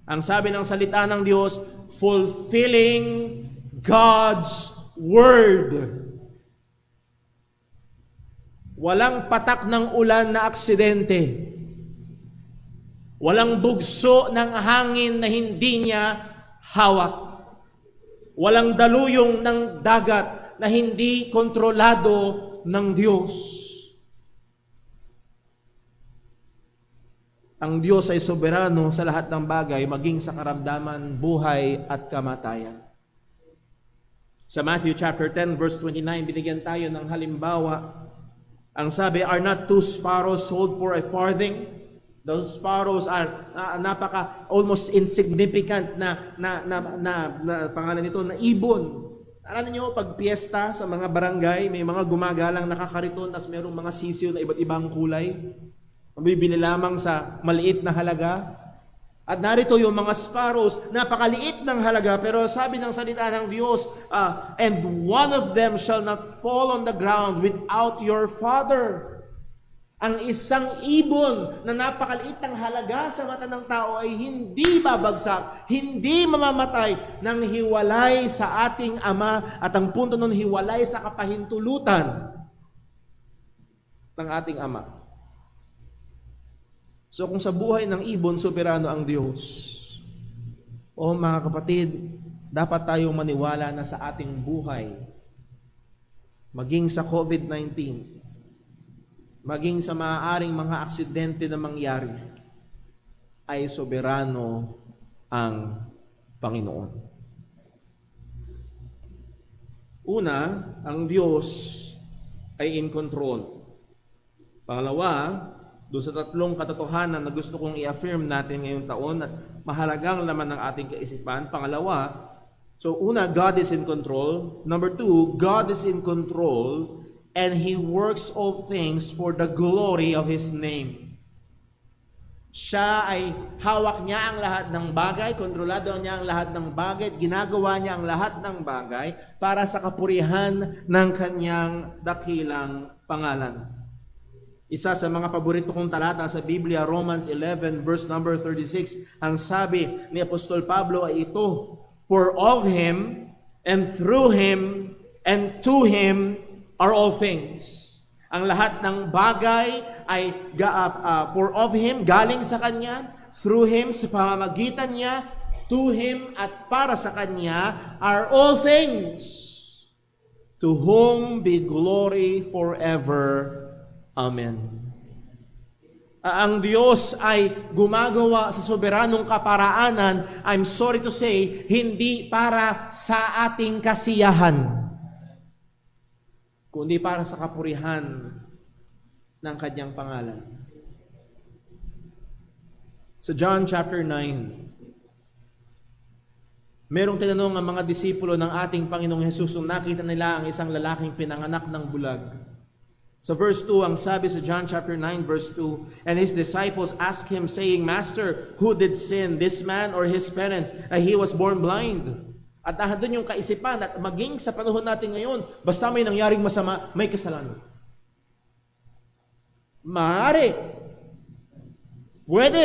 Ang sabi ng salita ng Diyos, fulfilling God's word. Walang patak ng ulan na aksidente. Walang bugso ng hangin na hindi niya hawak. Walang daluyong ng dagat na hindi kontrolado ng Diyos. Ang Diyos ay soberano sa lahat ng bagay, maging sa karamdaman, buhay at kamatayan. Sa Matthew chapter 10 verse 29, binigyan tayo ng halimbawa. Ang sabi, are not 2 sparrows sold for a farthing? Those sparrows are almost insignificant na pangalan nito na ibon. Alam niyo, pag piyesta sa mga barangay, may mga gumagalang nakakariton, tas mayroong mga sisiw na iba't ibang kulay. Mabibili lamang sa maliit na halaga. At narito yung mga sparrows, napakaliit ng halaga, pero sabi ng salita ng Diyos, and one of them shall not fall on the ground without your Father. Ang isang ibon na napakaliit ng halaga sa mata ng tao ay hindi babagsak, hindi mamamatay nang hiwalay sa ating Ama, at ang punto nun hiwalay sa kapahintulutan ng ating Ama. So kung sa buhay ng ibon, soberano ang Diyos. O mga kapatid, dapat tayong maniwala na sa ating buhay, maging sa COVID-19, maging sa maaaring mga aksidente na mangyari, ay soberano ang Panginoon. Una, ang Diyos ay in control. Pangalawa, doon sa 3 katotohanan na gusto kong i-affirm natin ngayong taon at mahalagang laman ng ating kaisipan. Pangalawa, so una, God is in control. Number 2, God is in control and He works all things for the glory of His name. Siya ay hawak niya ang lahat ng bagay, kontrolado niya ang lahat ng bagay, ginagawa niya ang lahat ng bagay para sa kapurihan ng kanyang dakilang pangalan. Isa sa mga paborito kong talata sa Biblia, Romans 11 verse number 36, ang sabi ni Apostol Pablo ay ito, for of Him and through Him and to Him are all things. Ang lahat ng bagay ay for of Him, galing sa Kanya, through Him, sa pamamagitan niya, To Him at para sa Kanya are all things, to whom be glory forever. Amen. Ang Diyos ay gumagawa sa soberanong kaparaanan, I'm sorry to say, hindi para sa ating kasiyahan, kundi para sa kapurihan ng Kanyang pangalan. Sa John chapter 9, merong tinanong ang mga disipulo ng ating Panginoong Hesus nung nakita nila ang isang lalaking pinanganak ng bulag. Sa verse 2, ang sabi sa John chapter 9 verse 2, and His disciples asked Him saying, Master, who did sin, this man or his parents, that he was born blind? At doon yung kaisipan at maging sa panahon natin ngayon, basta may nangyaring masama, may kasalanan. Maaari. Pwede.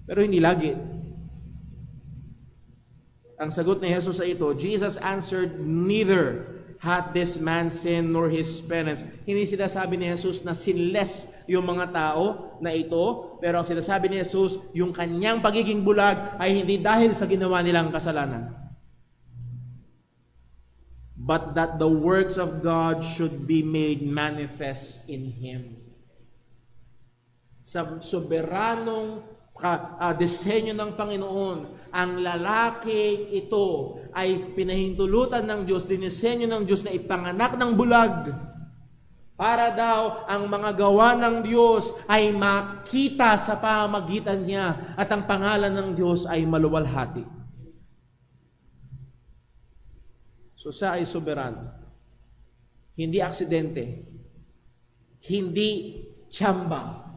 Pero hindi lagi. Ang sagot ni Jesus sa ito, Jesus answered, neither hath this man sinned nor his parents. Hindi sinasabi ni Jesus na sinless yung mga tao na ito, pero ang sinasabi ni Jesus, yung kanyang pagiging bulag ay hindi dahil sa ginawa nilang kasalanan. But that the works of God should be made manifest in him. Sa soberanong disenyo ng Panginoon, ang lalaki ito ay pinahintulutan ng Diyos, dinisenyo ng Diyos na ipanganak ng bulag para daw ang mga gawa ng Diyos ay makita sa pamagitan niya at ang pangalan ng Diyos ay maluwalhati. So siya ay soberano. Hindi aksidente. Hindi tsamba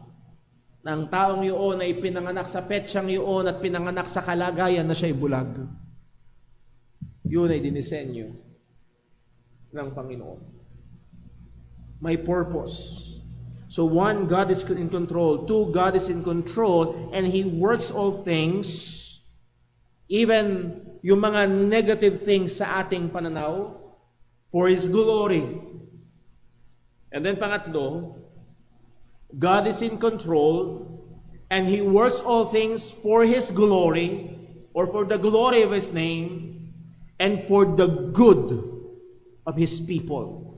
ng taong yun ay pinanganak sa petsyang yun at pinanganak sa kalagayan na siya'y bulag. Yun ay dinisenyo ng Panginoon. May purpose. So one, God is in control. Two, God is in control and He works all things, even yung mga negative things sa ating pananaw, for His glory. And then pangatlo, God is in control and He works all things for His glory or for the glory of His name and for the good of His people.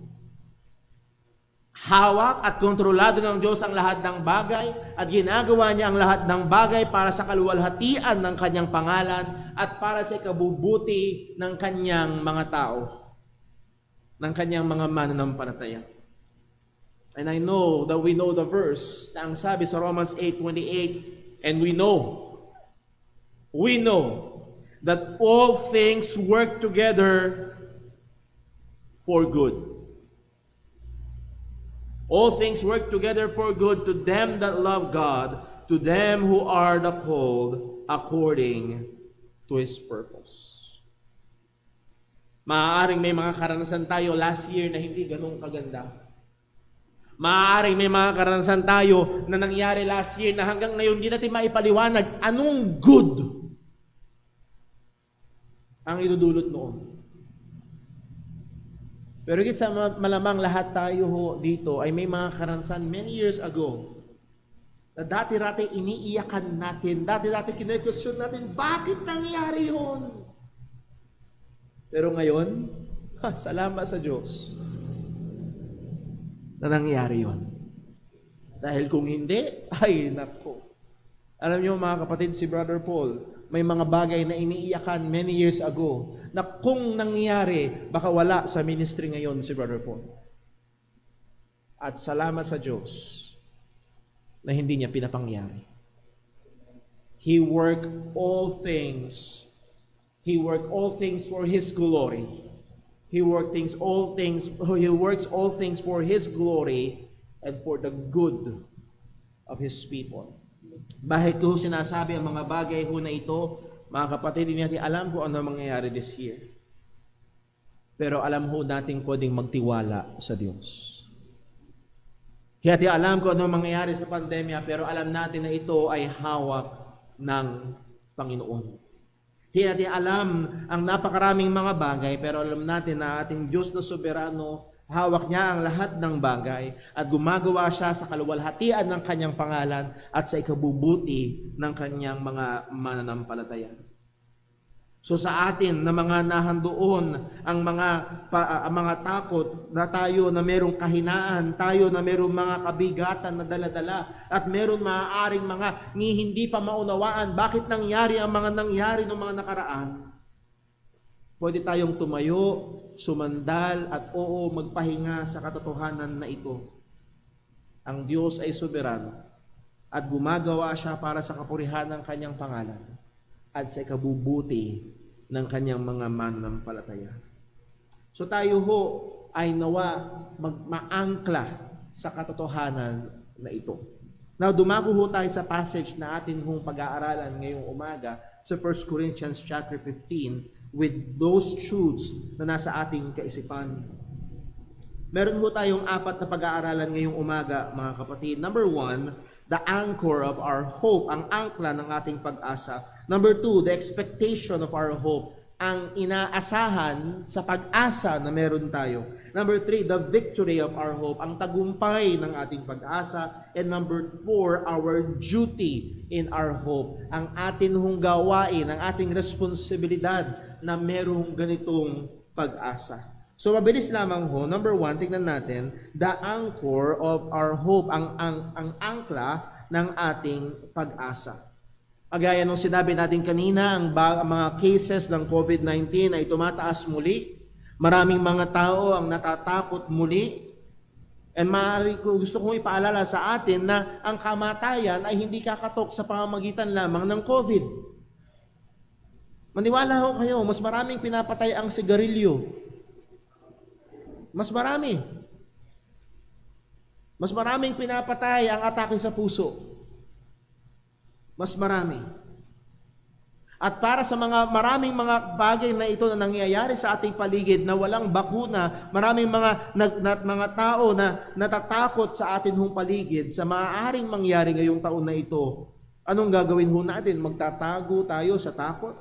Hawak at kontrolado ng Diyos ang lahat ng bagay at ginagawa niya ang lahat ng bagay para sa kaluwalhatian ng Kanyang pangalan at para sa ikabubuti ng Kanyang mga tao, ng Kanyang mga mananampalataya. And I know that we know the verse na ang sabi sa Romans 8:28, and we know that all things work together for good. All things work together for good to them that love God, to them who are the called according to His purpose. Maaaring may mga karanasan tayo last year na hindi ganun kaganda. Maaaring may mga karanasan tayo na nangyari last year na hanggang ngayon hindi natin maipaliwanag anong good ang idudulot noon. Pero higit sa malamang lahat tayo dito ay may mga karanasan many years ago na dati-dati iniiyakan natin, dati-dati kine-question natin, bakit nangyari yun? Pero ngayon, salamat sa Diyos na nangyari yon. Dahil kung hindi, ay nako. Alam niyo mga kapatid, si Brother Paul, may mga bagay na iniiyakan many years ago na kung nangyari, baka wala sa ministry ngayon si Brother Paul. At salamat sa Diyos na hindi niya pinapangyari. He worked all things. He worked all things for His glory. He works all things for His glory and for the good of His people. Bakit ko sinasabi ang mga bagay na ito, mga kapatid, hindi natin alam kung ano mangyayari this year. Pero alam natin pwedeng magtiwala sa Diyos. Hindi natin alam kung ano mangyayari sa pandemya, pero alam natin na ito ay hawak ng Panginoon. Hindi natin alam ang napakaraming mga bagay, pero alam natin na ating Diyos na soberano Hawak niya ang lahat ng bagay at gumagawa siya sa kaluwalhatian ng kanyang pangalan at sa ikabubuti ng kanyang mga mananampalataya. So sa atin na mga nahandoon ang mga takot na tayo na merong kahinaan, tayo na merong mga kabigatan na daladala at meron maaaring mga hindi pa maunawaan bakit nangyari ang mga nangyari ng mga nakaraan. Pwede tayong tumayo, sumandal at magpahinga sa katotohanan na ito. Ang Diyos ay soberano at gumagawa siya para sa kapurihan ng kanyang pangalan at sa ikabubuti ng kanyang mga mananampalataya. So tayo ay nawa maangkla sa katotohanan na ito. Now, dumako tayo sa passage na atin pag-aaralan ngayong umaga sa 1 Corinthians chapter 15 with those truths na nasa ating kaisipan. Meron tayong 4 na pag-aaralan ngayong umaga, mga kapatid. Number 1, the anchor of our hope, ang angkla ng ating pag-asa. Number 2, the expectation of our hope, ang inaasahan sa pag-asa na meron tayo. Number 3, the victory of our hope, ang tagumpay ng ating pag-asa. And number 4, our duty in our hope, ang atin gawain, ang ating responsibilidad na merong ganitong pag-asa. So mabilis lamang number 1, tingnan natin, the anchor of our hope, ang angkla ng ating pag-asa. Agaya nung sinabi natin kanina, ang mga cases ng COVID-19 ay tumataas muli. Maraming mga tao ang natatakot muli. And gusto kong ipaalala sa atin na ang kamatayan ay hindi kakatok sa pamamagitan lamang ng COVID. Maniwala kayo, mas maraming pinapatay ang sigarilyo. Mas marami. Mas maraming pinapatay ang atake sa puso. Mas marami. At para sa maraming mga bagay na ito na nangyayari sa ating paligid na walang bakuna, maraming mga tao na natatakot sa ating paligid sa maaaring mangyari ngayong taon na ito. Anong gagawin natin? Magtatago tayo sa takot?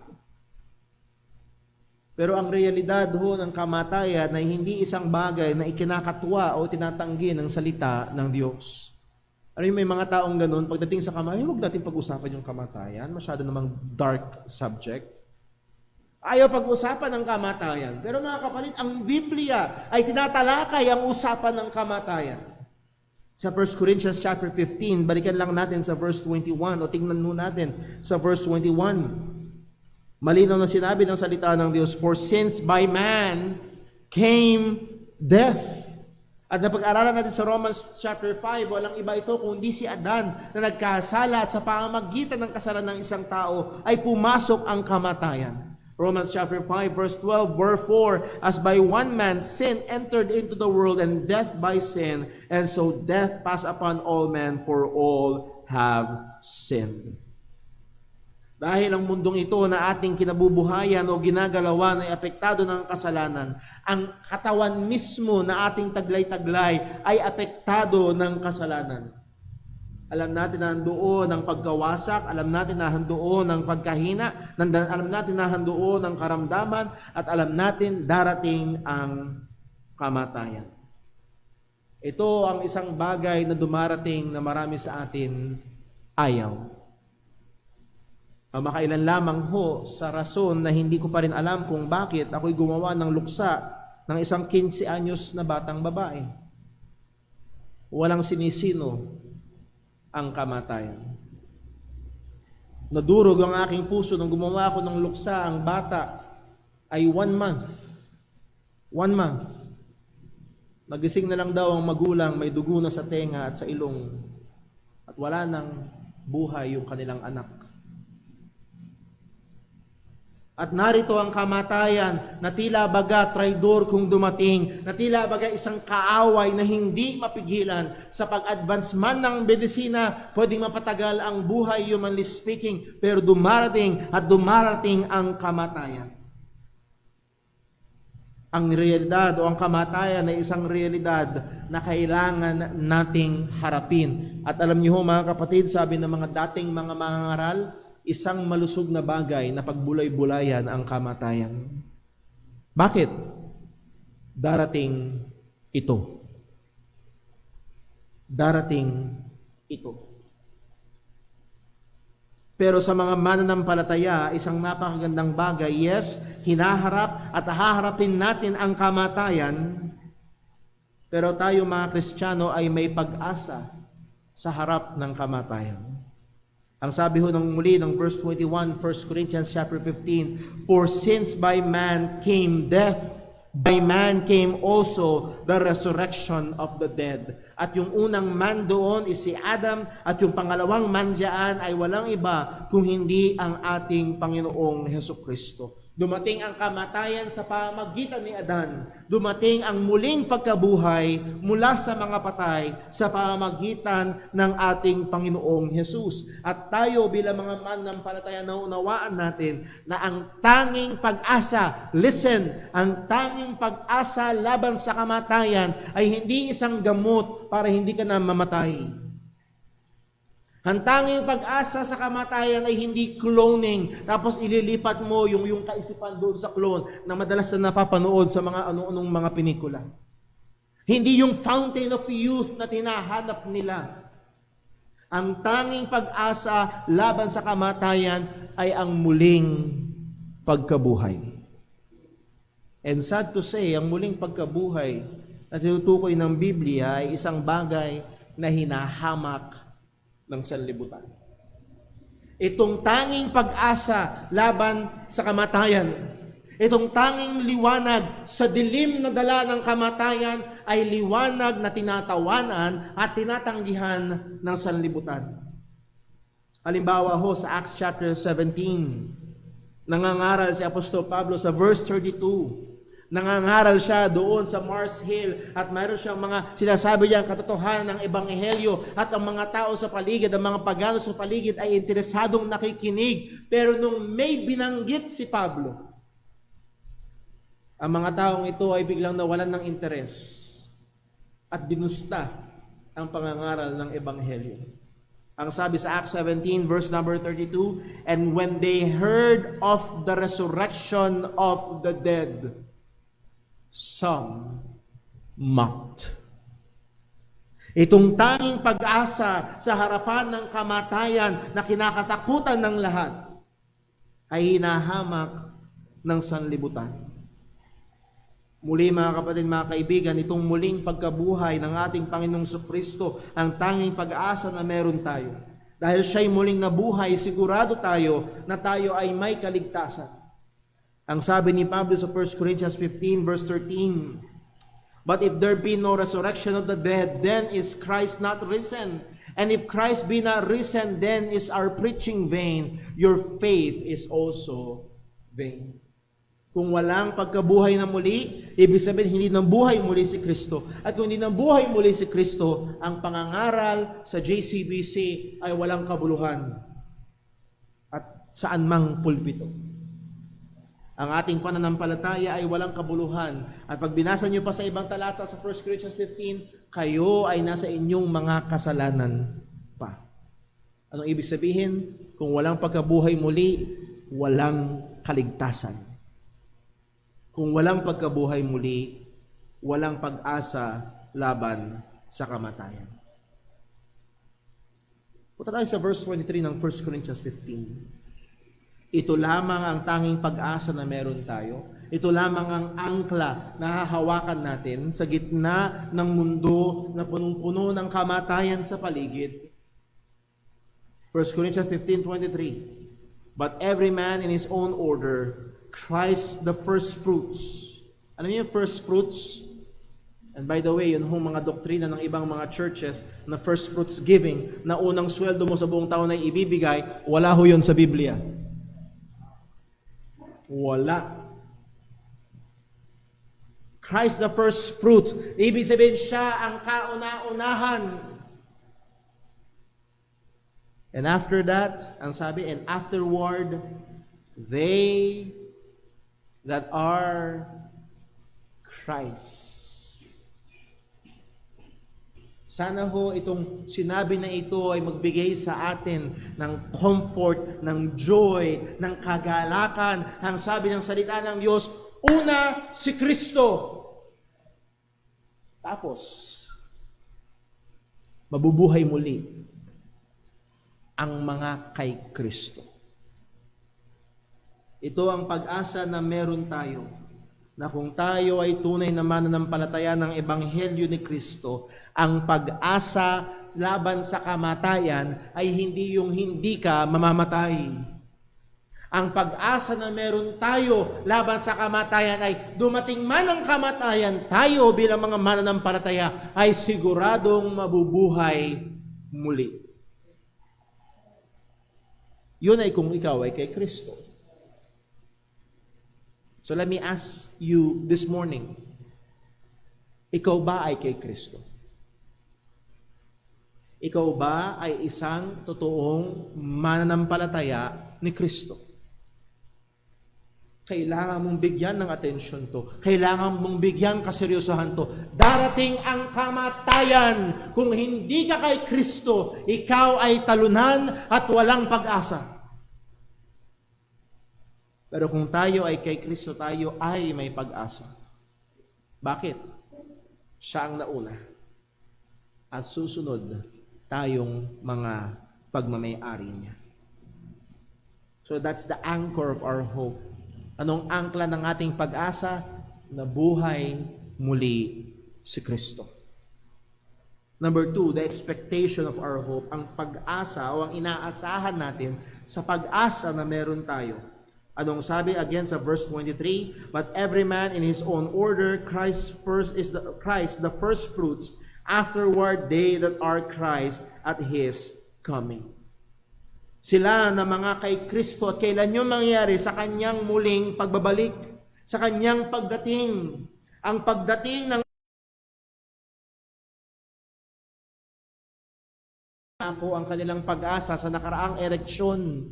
Pero ang realidad ng kamatayan ay hindi isang bagay na ikinakatwa o tinatanggi ng salita ng Diyos. May mga taong ganun, pagdating sa kamatayan, huwag natin pag-usapan yung kamatayan, masyado namang dark subject. Ayaw pag-usapan ng kamatayan. Pero mga kapatid, ang Biblia ay tinatalakay ang usapan ng kamatayan. Sa 1 Corinthians chapter 15, balikan lang natin sa verse 21 o tingnan natin sa verse 21. Malinaw na sinabi ng salita ng Diyos, for since by man came death. At napag-aralan natin sa Romans chapter 5, walang iba ito kundi si Adan na nagkasala at sa pamamagitan ng kasalanan ng isang tao ay pumasok ang kamatayan. Romans chapter 5 verse 12, wherefore as by one man sin entered into the world and death by sin, and so death passed upon all men, for all have sinned. Dahil ang mundong ito na ating kinabubuhayan o ginagalawan ay apektado ng kasalanan, ang katawan mismo na ating taglay-taglay ay apektado ng kasalanan. Alam natin na nandoon ang pagkawasak, alam natin na nandoon ang pagkahina, alam natin na nandoon ang karamdaman, at alam natin darating ang kamatayan. Ito ang isang bagay na dumarating na marami sa atin ayaw. Makailan lamang sa rason na hindi ko pa rin alam kung bakit ako'y gumawa ng luksa ng isang 15 anyos na batang babae. Walang sinisino ang kamatayan. Nadurog ang aking puso nung gumawa ako ng luksa. Ang bata ay 1 month. 1 month. Nagising na lang daw ang magulang, may dugo na sa tenga at sa ilong. At wala nang buhay yung kanilang anak. At narito ang kamatayan na tila baga traidor kung dumating, na tila baga isang kaaway na hindi mapigilan. Sa pag-advance man ng medisina, pwedeng mapatagal ang buhay, humanly speaking, pero dumarating ang kamatayan. Ang realidad o ang kamatayan ay isang realidad na kailangan nating harapin. At alam niyo mga kapatid, sabi ng mga dating mga mangangaral, isang malusog na bagay na pagbulay-bulayan ang kamatayan. Bakit? Darating ito. Darating ito. Pero sa mga mananampalataya, isang napakagandang bagay, yes, hinaharap at haharapin natin ang kamatayan, pero tayo mga Kristiyano ay may pag-asa sa harap ng kamatayan. Ang sabi ho ng muli ng verse 21, 1 Corinthians chapter 15, for since by man came death, by man came also the resurrection of the dead. At yung unang man doon is si Adam, at yung pangalawang man diyan ay walang iba kung hindi ang ating Panginoong Hesukristo. Dumating ang kamatayan sa pamamagitan ni Adan. Dumating ang muling pagkabuhay mula sa mga patay sa pamamagitan ng ating Panginoong Hesus. At tayo bilang mga mananampalataya naunawaan natin na ang tanging pag-asa, listen, ang tanging pag-asa laban sa kamatayan ay hindi isang gamot para hindi ka na mamatay. Ang tanging pag-asa sa kamatayan ay hindi cloning, tapos ililipat mo yung kaisipan doon sa clone na madalas na napapanood sa mga ano-anong mga pelikula. Hindi yung fountain of youth na tinahanap nila. Ang tanging pag-asa laban sa kamatayan ay ang muling pagkabuhay. And sad to say, ang muling pagkabuhay na tinutukoy ng Biblia ay isang bagay na hinahamak ng sanlibutan. Itong tanging pag-asa laban sa kamatayan, itong tanging liwanag sa dilim na dala ng kamatayan ay liwanag na tinatawanan at tinatanggihan ng sanlibutan. Halimbawa ho sa Acts chapter 17, nangangaral si Apostol Pablo sa verse 32. Nangangaral siya doon sa Mars Hill at mayroon siyang mga sinasabi niyang katotohanan ng ebanghelyo at ang mga tao sa paligid, ang mga pagano sa paligid ay interesadong nakikinig. Pero nung may binanggit si Pablo, ang mga taong ito ay biglang nawalan ng interes at dinusta ang pangangaral ng ebanghelyo. Ang sabi sa Acts 17 verse number 32, and when they heard of the resurrection of the dead, some mocked. Itong tanging pag-asa sa harapan ng kamatayan na kinakatakutan ng lahat ay hinahamak ng sanlibutan. Muli mga kapatid, mga kaibigan, itong muling pagkabuhay ng ating Panginoong Jesucristo ang tanging pag-asa na meron tayo. Dahil siya'y muling nabuhay, sigurado tayo na tayo ay may kaligtasan. Ang sabi ni Pablo sa 1 Corinthians 15 verse 13, but if there be no resurrection of the dead, then is Christ not risen? And if Christ be not risen, then is our preaching vain, your faith is also vain. Kung walang pagkabuhay na muli, ibig sabihin hindi nabuhay muli si Kristo. At kung hindi nabuhay muli si Kristo, ang pangangaral sa JCBC ay walang kabuluhan at saan mang pulpito. Ang ating pananampalataya ay walang kabuluhan. At pag binasa nyo pa sa ibang talata sa 1 Corinthians 15, kayo ay nasa inyong mga kasalanan pa. Anong ibig sabihin? Kung walang pagkabuhay muli, walang kaligtasan. Kung walang pagkabuhay muli, walang pag-asa laban sa kamatayan. Punta tayo sa verse 23 ng 1 Corinthians 15. Ito lamang ang tanging pag-asa na meron tayo. Ito lamang ang angkla na hahawakan natin sa gitna ng mundo na punong-puno ng kamatayan sa paligid. 1 Corinthians 15:23. But every man in his own order, Christ the first fruits. Ano yung first fruits? And by the way, yun hong mga doktrina ng ibang mga churches na first fruits giving, na unang sweldo mo sa buong taon ay ibibigay, wala ho yun sa Biblia. Wala. Christ the first fruit. Ibig sabihin siya ang kauna-unahan. And after that, ang sabi, and afterward, they that are Christ. Sana ho itong sinabi na ito ay magbigay sa atin ng comfort, ng joy, ng kagalakan. Ang sabi ng salita ng Diyos, una si Kristo. Tapos, mabubuhay muli ang mga kay Kristo. Ito ang pag-asa na meron tayo, na kung tayo ay tunay na mananampalataya ng Ebanghelyo ni Kristo, ang pag-asa laban sa kamatayan ay hindi yung hindi ka mamamatay. Ang pag-asa na meron tayo laban sa kamatayan ay dumating man ang kamatayan, tayo bilang mga mananampalataya ay siguradong mabubuhay muli. Yun ay kung ikaw ay kay Kristo. So let me ask you this morning, ikaw ba ay kay Kristo? Ikaw ba ay isang totoong mananampalataya ni Kristo? Kailangan mong bigyan ng atensyon to. Kailangan mong bigyan kaseryosohan to. Darating ang kamatayan. Kung hindi ka kay Kristo, ikaw ay talunan at walang pag-asa. Pero kung tayo ay kay Kristo, tayo ay may pag-asa. Bakit? Siya ang nauna. At susunod, tayong mga pagmamay-ari niya. So that's the anchor of our hope. Anong angkla ng ating pag-asa? Na buhay muli si Kristo. Number 2, the expectation of our hope. Ang pag-asa o ang inaasahan natin sa pag-asa na meron tayo. Anong sabi again sa verse 23? But every man in his own order, Christ the first fruits, afterward they that are Christ at His coming. Sila na mga kay Kristo at kailan yun mangyari? Sa Kanyang muling pagbabalik, sa Kanyang pagdating. Ang pagdating ng po ang kanilang pag-asa sa nakaraang eleksyon.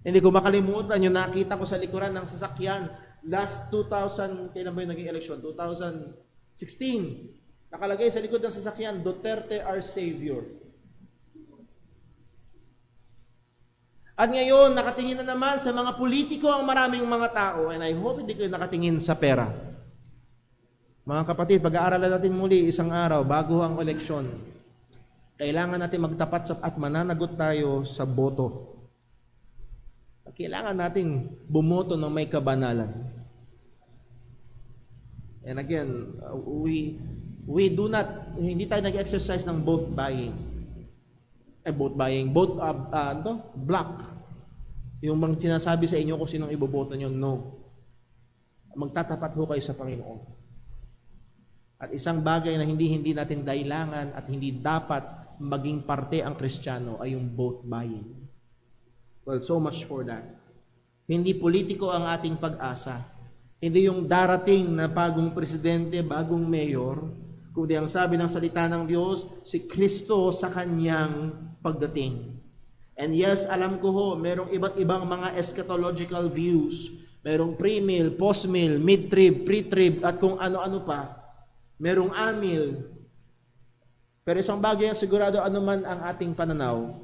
Hindi ko makalimutan yung nakita ko sa likuran ng sasakyan. Last 2000, kailan ba yung naging eleksyon? 2016. Nakalagay sa likod ng sasakyan, Duterte our Savior. At ngayon, nakatingin na naman sa mga politiko ang maraming mga tao. And I hope hindi kayo nakatingin sa pera. Mga kapatid, pag-aaralan natin muli isang araw bago ang eleksyon. Kailangan natin magtapat at mananagot tayo sa boto. Kailangan nating bumoto ng may kabanalan. And again, we do not, hindi tayo nag-exercise ng vote buying. Block. Yung mga sinasabi sa inyo kung sinong iboboto nyo, no. Magtatapat ho kayo sa Panginoon. At isang bagay na hindi natin dailangan at hindi dapat maging parte ang Kristiyano ay yung vote buying. Well, so much for that. Hindi politiko ang ating pag-asa. Hindi yung darating na bagong presidente, bagong mayor, kundi ang sabi ng salita ng Diyos, si Kristo sa Kanyang pagdating. And yes, alam ko ho, merong iba't ibang mga eschatological views. Merong pre-meal, post-meal, mid-trib, pre-trib, at kung ano-ano pa. Merong amil. Pero isang bagay ang sigurado, anuman ang ating pananaw,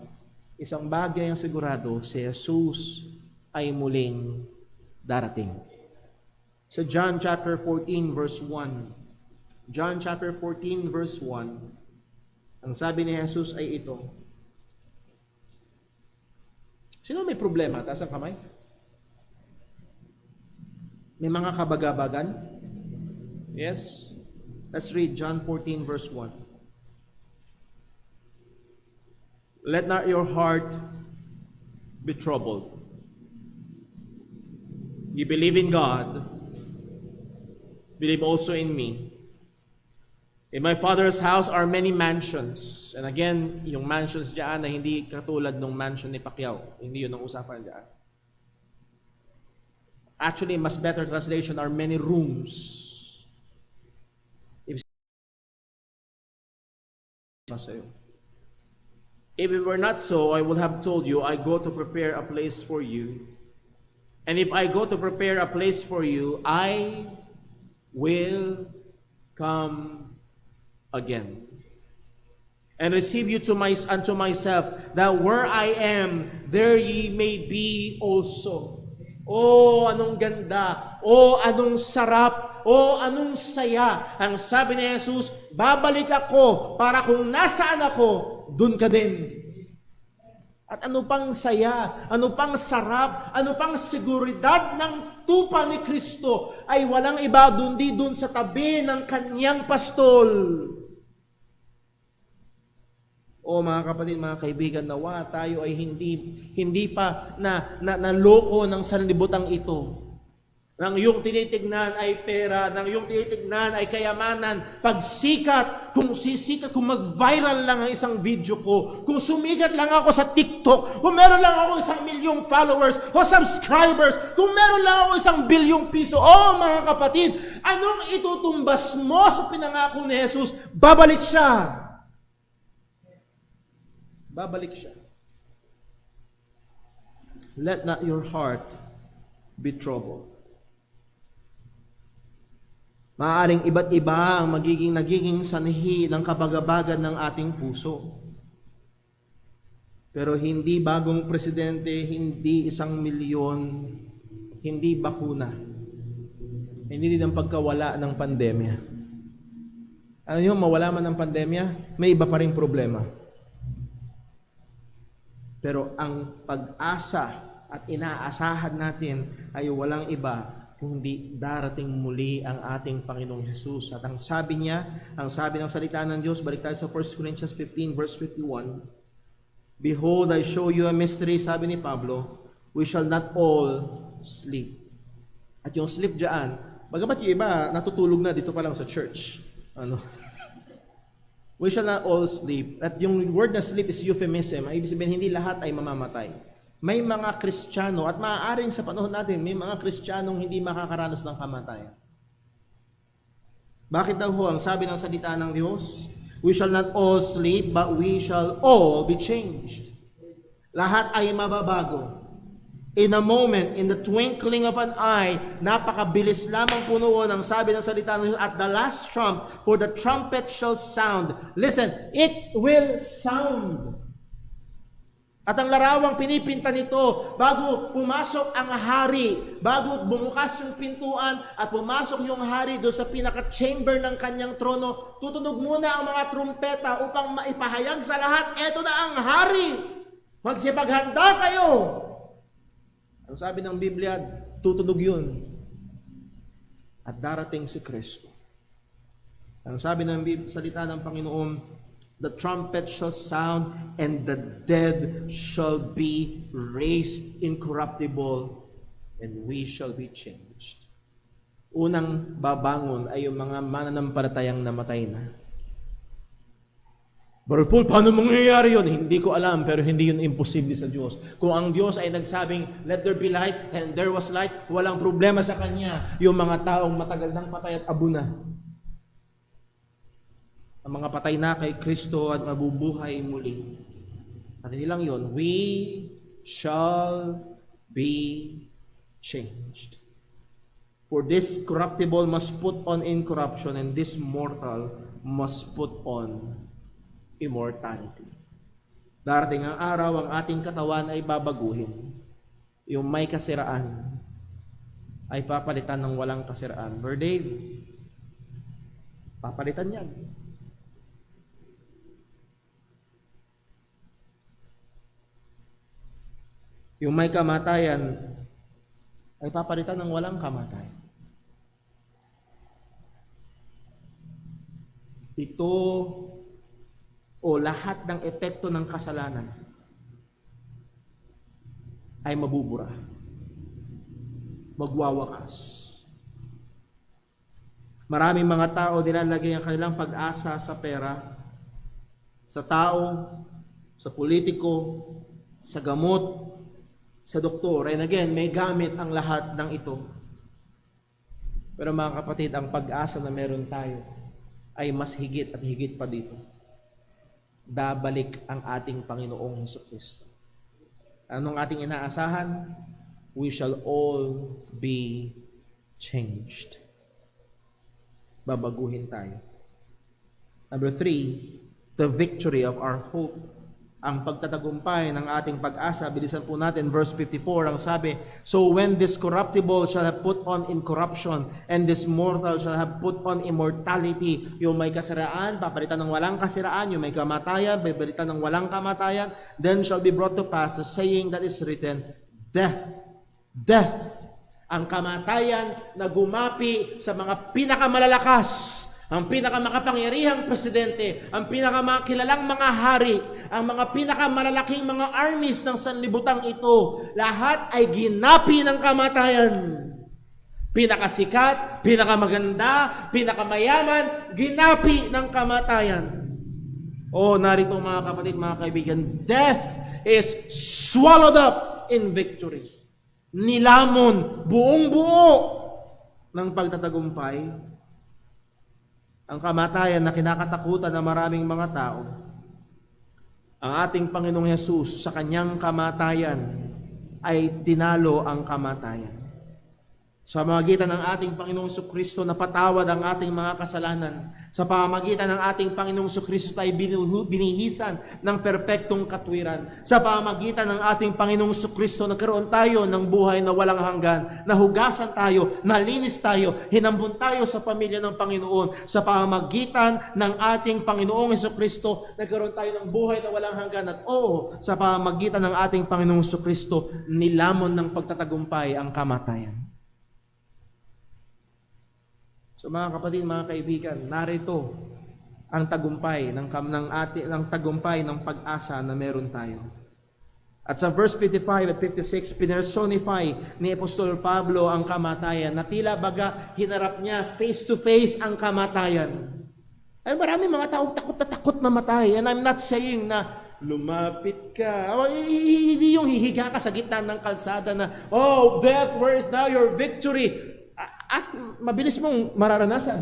isang bagay ang sigurado, si Jesus ay muling darating. Sa John chapter 14 verse 1. John chapter 14 verse 1. Ang sabi ni Jesus ay ito. Sino may problema? Taas ang kamay. May mga kabagabagan? Yes. Let's read John 14 verse 1. Let not your heart be troubled. You believe in God, believe also in me. In my Father's house are many mansions. And again, yung mansions diyan na hindi katulad ng mansion ni Pacquiao. Hindi yun ang usapan diyan. Actually, mas better translation are many rooms. If it were not so, I would have told you, I go to prepare a place for you. And if I go to prepare a place for you, I will come again and receive you unto myself, that where I am, there ye may be also. Oh, anong ganda! Oh, anong sarap! Oh, anong saya! Ang sabi ni Jesus, babalik ako para kung nasaan ako, dun ka din. At ano pang saya, ano pang sarap, ano pang seguridad ng tupa ni Kristo ay walang iba dundi dun sa tabi ng kanyang pastol. O mga kapatid, mga kaibigan, nawa tayo ay hindi pa naloko ng sanlibutan ito. Nang yung tinitignan ay pera, nang yung tinitignan ay kayamanan, pagsikat, kung sisikat, kung mag-viral lang ang isang video ko, kung sumikat lang ako sa TikTok, kung meron lang ako 1,000,000 followers o subscribers, kung meron lang ako 1 bilyong piso, mga kapatid, anong itutumbas mo sa pinangako ni Jesus? Babalik siya. Babalik siya. Let not your heart be troubled. Maaaring iba't iba ang nagiging sanhi ng kabagabagan ng ating puso. Pero hindi bagong presidente, hindi 1,000,000, hindi bakuna, hindi din ang pagkawala ng pandemya. Alam niyo, mawala man ng pandemya, may iba pa ring problema. Pero ang pag-asa at inaasahan natin ay walang iba kundi darating muli ang ating Panginoong Jesus. At ang sabi ng salita ng Diyos, balik tayo sa 1 Corinthians 15 verse 51, Behold, I show you a mystery, sabi ni Pablo, we shall not all sleep. At yung sleep dyan, bagamat yung iba natutulog na dito pa lang sa church. We shall not all sleep. At yung word na sleep is euphemism. Ibig sabihin, hindi lahat ay mamamatay. May mga Kristiyano, at maaaring sa panahon natin, may mga Kristiyanong hindi makakaranas ng kamatayan. Bakit daw ho? Ang sabi ng salita ng Diyos, we shall not all sleep, but we shall all be changed. Lahat ay mababago. In a moment, in the twinkling of an eye, napakabilis lamang po noon ang sabi ng salita ng Diyos, at the last trump, for the trumpet shall sound. Listen, it will sound. At ang larawang pinipinta nito, bago pumasok ang hari, bago bumukas yung pintuan at pumasok yung hari doon sa pinaka-chamber ng kanyang trono, tutunog muna ang mga trumpeta upang maipahayag sa lahat, eto na ang hari! Magsipaghanda kayo! Ang sabi ng Biblia, tutunog yun. At darating si Kristo. Ang sabi ng salita ng Panginoon, the trumpet shall sound and the dead shall be raised incorruptible and we shall be changed. Unang babangon ay yung mga mananampalatayang namatay na. Brother Paul, paano mangyayari yun? Hindi ko alam, pero hindi yun imposible sa Diyos. Kung ang Diyos ay nagsabing, let there be light, and there was light, walang problema sa Kanya yung mga taong matagal nang patay at abo na. Ang mga patay na kay Kristo at mabubuhay muli. At hindi lang yun, we shall be changed. For this corruptible must put on incorruption, and this mortal must put on immortality. Darating ang araw, ang ating katawan ay babaguhin. Yung may kasiraan ay papalitan ng walang kasiraan. Brother Dave, papalitan yan. Yung may kamatayan ay papalitan ng walang kamatayan. Ito o lahat ng epekto ng kasalanan ay mabubura. Magwawakas. Maraming mga tao nilalagay ang kanilang pag-asa sa pera, sa tao, sa politiko, sa gamot, sa doktor. And again, may gamit ang lahat ng ito. Pero mga kapatid, ang pag-asa na meron tayo ay mas higit at higit pa dito. Dabalik ang ating Panginoong Jesucristo. Anong ating inaasahan? We shall all be changed. Babaguhin tayo. Number 3, the victory of our hope ang pagtatagumpay ng ating pag-asa. Bilisan po natin, verse 54, ang sabi, "So when this corruptible shall have put on incorruption, and this mortal shall have put on immortality," yung may kasiraan, papalitan ng walang kasiraan, yung may kamatayan, papalitan ng walang kamatayan, "then shall be brought to pass the saying that is written, death, death," ang kamatayan na gumapi sa mga pinakamalalakas, ang pinakamakapangyarihang presidente, ang pinakamakilalang mga hari, ang mga pinakamalalaking mga armies ng sanlibutan ito, lahat ay ginapi ng kamatayan. Pinakasikat, pinakamaganda, pinakamayaman, ginapi ng kamatayan. Narito mga kapatid, mga kaibigan, death is swallowed up in victory. Nilamon, buong buo ng pagtatagumpay ang kamatayan na kinakatakutan ng maraming mga tao. Ang ating Panginoong Hesus sa kanyang kamatayan ay tinalo ang kamatayan. Sa pamamagitan ng ating Panginoong Jesucristo, napatawad ang ating mga kasalanan. Sa pamamagitan ng ating Panginoong Jesucristo tayo binihisan ng perpektong katwiran. Sa pamamagitan ng ating Panginoong Jesucristo, nagkaroon tayo ng buhay na walang hanggan. Nahugasan tayo, nalinis tayo, hinambun tayo sa pamilya ng Panginoon. Sa pamamagitan ng ating Panginoong Jesucristo, nagkaroon tayo ng buhay na walang hanggan. At sa pamamagitan ng ating Panginoong Jesucristo, nilamon ng pagtatagumpay ang kamatayan. So mga kapatid, mga kaibigan, narito ang tagumpay ng tagumpay ng pag-asa na meron tayo. At sa verse 55 at 56, pinersonify ni Apostol Pablo ang kamatayan na tila baga hinarap niya face to face ang kamatayan. Ay marami mga tao takot na takot mamatay. And I'm not saying na lumapit ka. Hindi yung hihiga ka sa gitna ng kalsada na, "Oh, death, where is now your victory?" At mabilis mong mararanasan.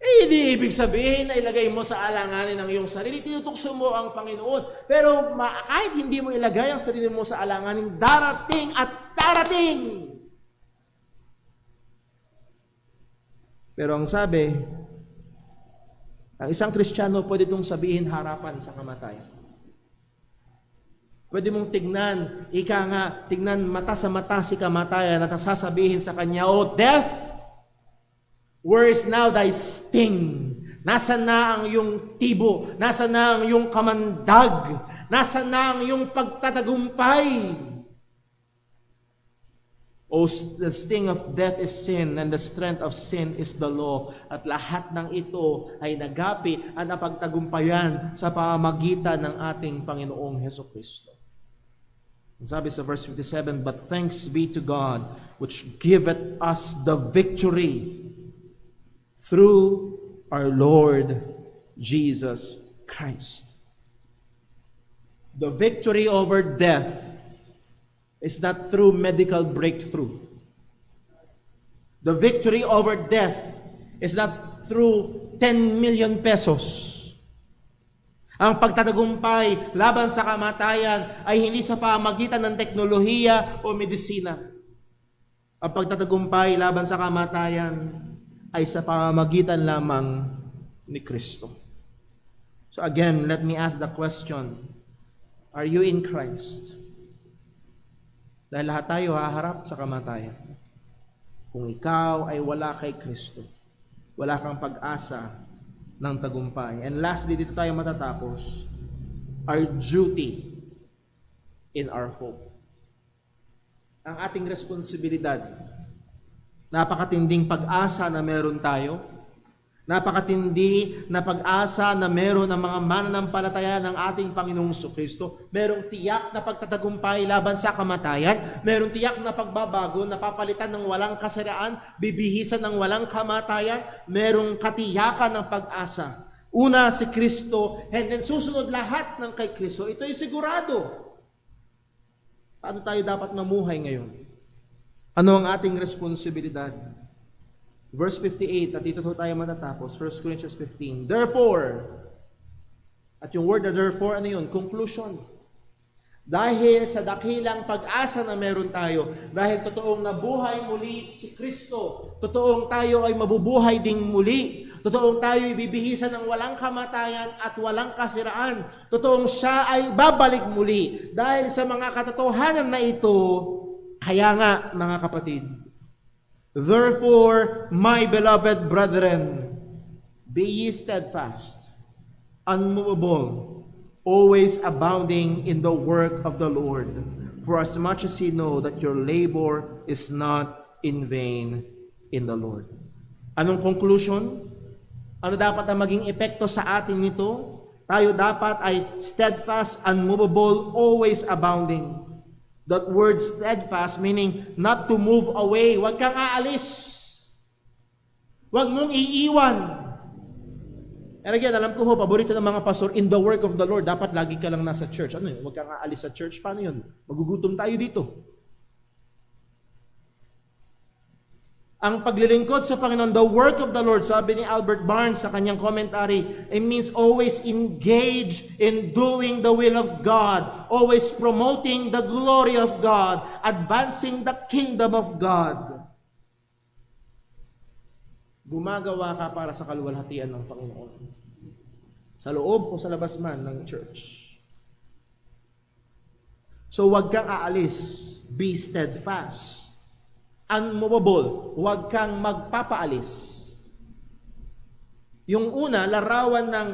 Hindi ibig sabihin na ilagay mo sa alanganin ang iyong sarili. Tinutukso mo ang Panginoon. Pero kahit hindi mo ilagay ang sarili mo sa alanganin, darating at darating. Pero ang sabi, ang isang Kristiyano pwede itong sabihin harapan sa kamatayan. Pwede mong tignan, tignan mata sa mata si kamatayan at sasabihin sa kanya, "Oh death, where is now thy sting?" Nasaan na ang iyong tibo? Nasaan na ang iyong kamandag? Nasaan na ang iyong pagtatagumpay? "Oh, the sting of death is sin, and the strength of sin is the law." At lahat ng ito ay nagapi at napagtagumpayan sa pamamagitan ng ating Panginoong Hesukristo. Sabi sa verse 57, "But thanks be to God, which giveth us the victory through our Lord Jesus Christ." The victory over death is not through medical breakthrough. The victory over death is not through 10 million pesos. Ang pagtatagumpay laban sa kamatayan ay hindi sa pamagitan ng teknolohiya o medisina. Ang pagtatagumpay laban sa kamatayan ay sa pamamagitan lamang ni Kristo. So again, let me ask the question, are you in Christ? Dahil lahat tayo haharap sa kamatayan. Kung ikaw ay wala kay Kristo, wala kang pag-asa ng tagumpay. And lastly, dito tayo matatapos, our duty in our hope. Ang ating responsibilidad. Napakatinding pag-asa na meron tayo. Napakatindi na pag-asa na meron ang mga mananampalataya ng ating Panginoong Jesucristo. Merong tiyak na pagtatagumpay laban sa kamatayan. Merong tiyak na pagbabago na papalitan ng walang kasiraan, bibihisan ng walang kamatayan. Merong katiyakan ng pag-asa. Una si Kristo, and then susunod lahat ng kay Kristo. Ito ay sigurado. Paano tayo dapat mamuhay ngayon? Ano ang ating responsibilidad? Verse 58, at dito tayo matatapos, 1 Corinthians 15. Therefore, at yung word na therefore, ano yun? Conclusion. Dahil sa dakilang pag-asa na meron tayo, dahil totoong nabuhay muli si Kristo, totoong tayo ay mabubuhay ding muli, Totoong tayo ibibihisan ng walang kamatayan at walang kasiraan. Totoong siya ay babalik muli. Dahil sa mga katotohanan na ito, kaya nga mga kapatid, therefore, my beloved brethren, be ye steadfast, unmovable, always abounding in the work of the Lord, for as much as ye know that your labor is not in vain in the Lord. Anong conclusion? Ano dapat ang maging epekto sa atin nito? Tayo dapat ay steadfast, unmovable, always abounding. That word steadfast meaning not to move away. Huwag kang aalis. Huwag mong iiwan. And again, alam ko paborito ng mga pastor, in the work of the Lord, dapat lagi ka lang nasa church. Ano yun? Huwag kang aalis sa church. Paano yun? Magugutom tayo dito. Ang paglilingkod sa Panginoon, the work of the Lord, sabi ni Albert Barnes sa kanyang commentary, it means always engage in doing the will of God, always promoting the glory of God, advancing the kingdom of God. Gumagawa ka para sa kaluwalhatian ng Panginoon. Sa loob o sa labas man ng church. So huwag kang aalis, be steadfast. Unmovable, huwag kang magpapaalis. Yung una, larawan ng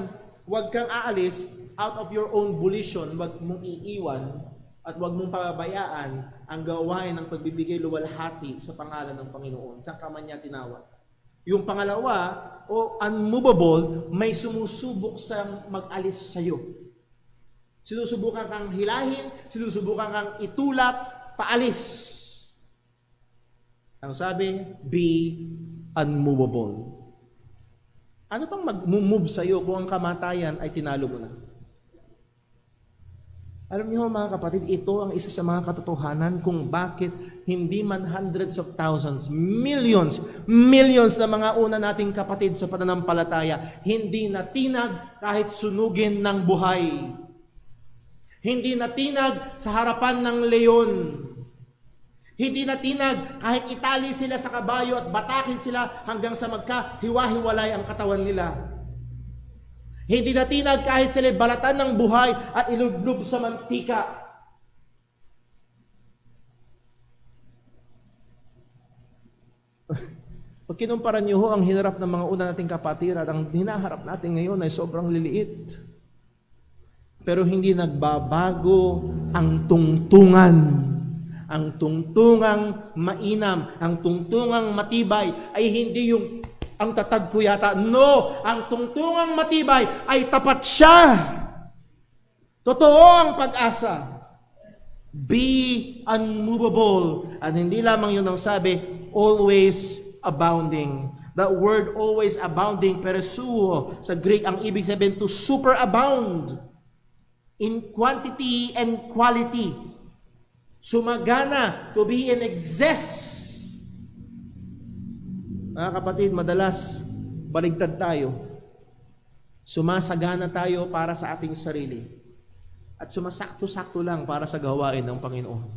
huwag kang aalis out of your own volition, huwag mong iiwan at huwag mong pababayaan ang gawain ng pagbibigay luwalhati sa pangalan ng Panginoon. Saan ka man niya tinawag. Yung pangalawa, o unmovable, may sumusubok sa mag-alis sa'yo. Sinusubukan kang hilahin, sinusubukan kang itulak, paalis. Ang sabi, be unmovable. Ano pang mag-move sa'yo kung ang kamatayan ay tinalo mo na? Alam niyo mga kapatid, ito ang isa sa mga katotohanan kung bakit hindi man hundreds of thousands, millions na mga una nating kapatid sa pananampalataya, hindi natinag kahit sunugin ng buhay. Hindi natinag sa harapan ng leon. Hindi natinag kahit itali sila sa kabayo at batakin sila hanggang sa magkahiwa-hiwalay ang katawan nila. Hindi natinag kahit sila balatan ng buhay at ilublob sa mantika. Pag kinumpara niyo ho ang hinarap ng mga una nating kapatid at ang hinaharap natin ngayon ay sobrang liliit. Pero hindi nagbabago ang tungtungan. Ang tungtungang mainam, ang tungtungang matibay ay hindi yung ang tatag ko yata. No! Ang tungtungang matibay ay tapat siya. Totoo ang pag-asa. Be unmovable. At hindi lamang yun ang sabi, always abounding. That word always abounding, peresuo, sa Greek, ang ibig sabihin to superabound in quantity and quality. Sumagana, to be in excess. Mga kapatid, madalas baligtad tayo. Sumasagana tayo para sa ating sarili. At sumasakto-sakto lang para sa gawain ng Panginoon.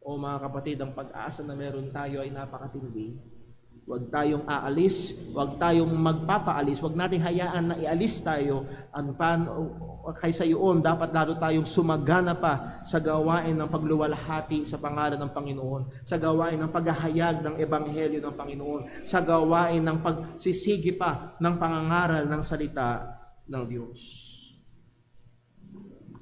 O mga kapatid, ang pag-asa na meron tayo ay napakatindi. Huwag tayong aalis, huwag tayong magpapaalis, huwag nating hayaan na ialis tayo. Kaysa yun, dapat lalo tayong sumagana pa sa gawain ng pagluwalhati sa pangalan ng Panginoon, sa gawain ng paghahayag ng Ebanghelyo ng Panginoon, sa gawain ng pagsisigi pa ng pangangaral ng salita ng Diyos.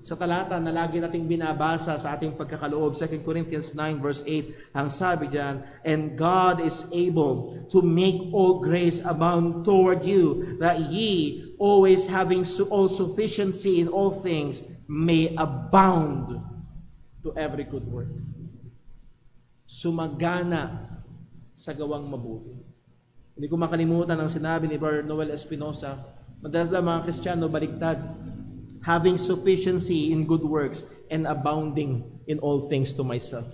Sa talata na lagi nating binabasa sa ating pagkakaloob, 2 Corinthians 9 verse 8, ang sabi diyan, and God is able to make all grace abound toward you, that ye, always having all sufficiency in all things, may abound to every good work. Sumagana sa gawang mabuti. Hindi ko makalimutan ang sinabi ni Brother Noel Espinosa, madalas na mga Kristiyano baliktad, having sufficiency in good works and abounding in all things to myself.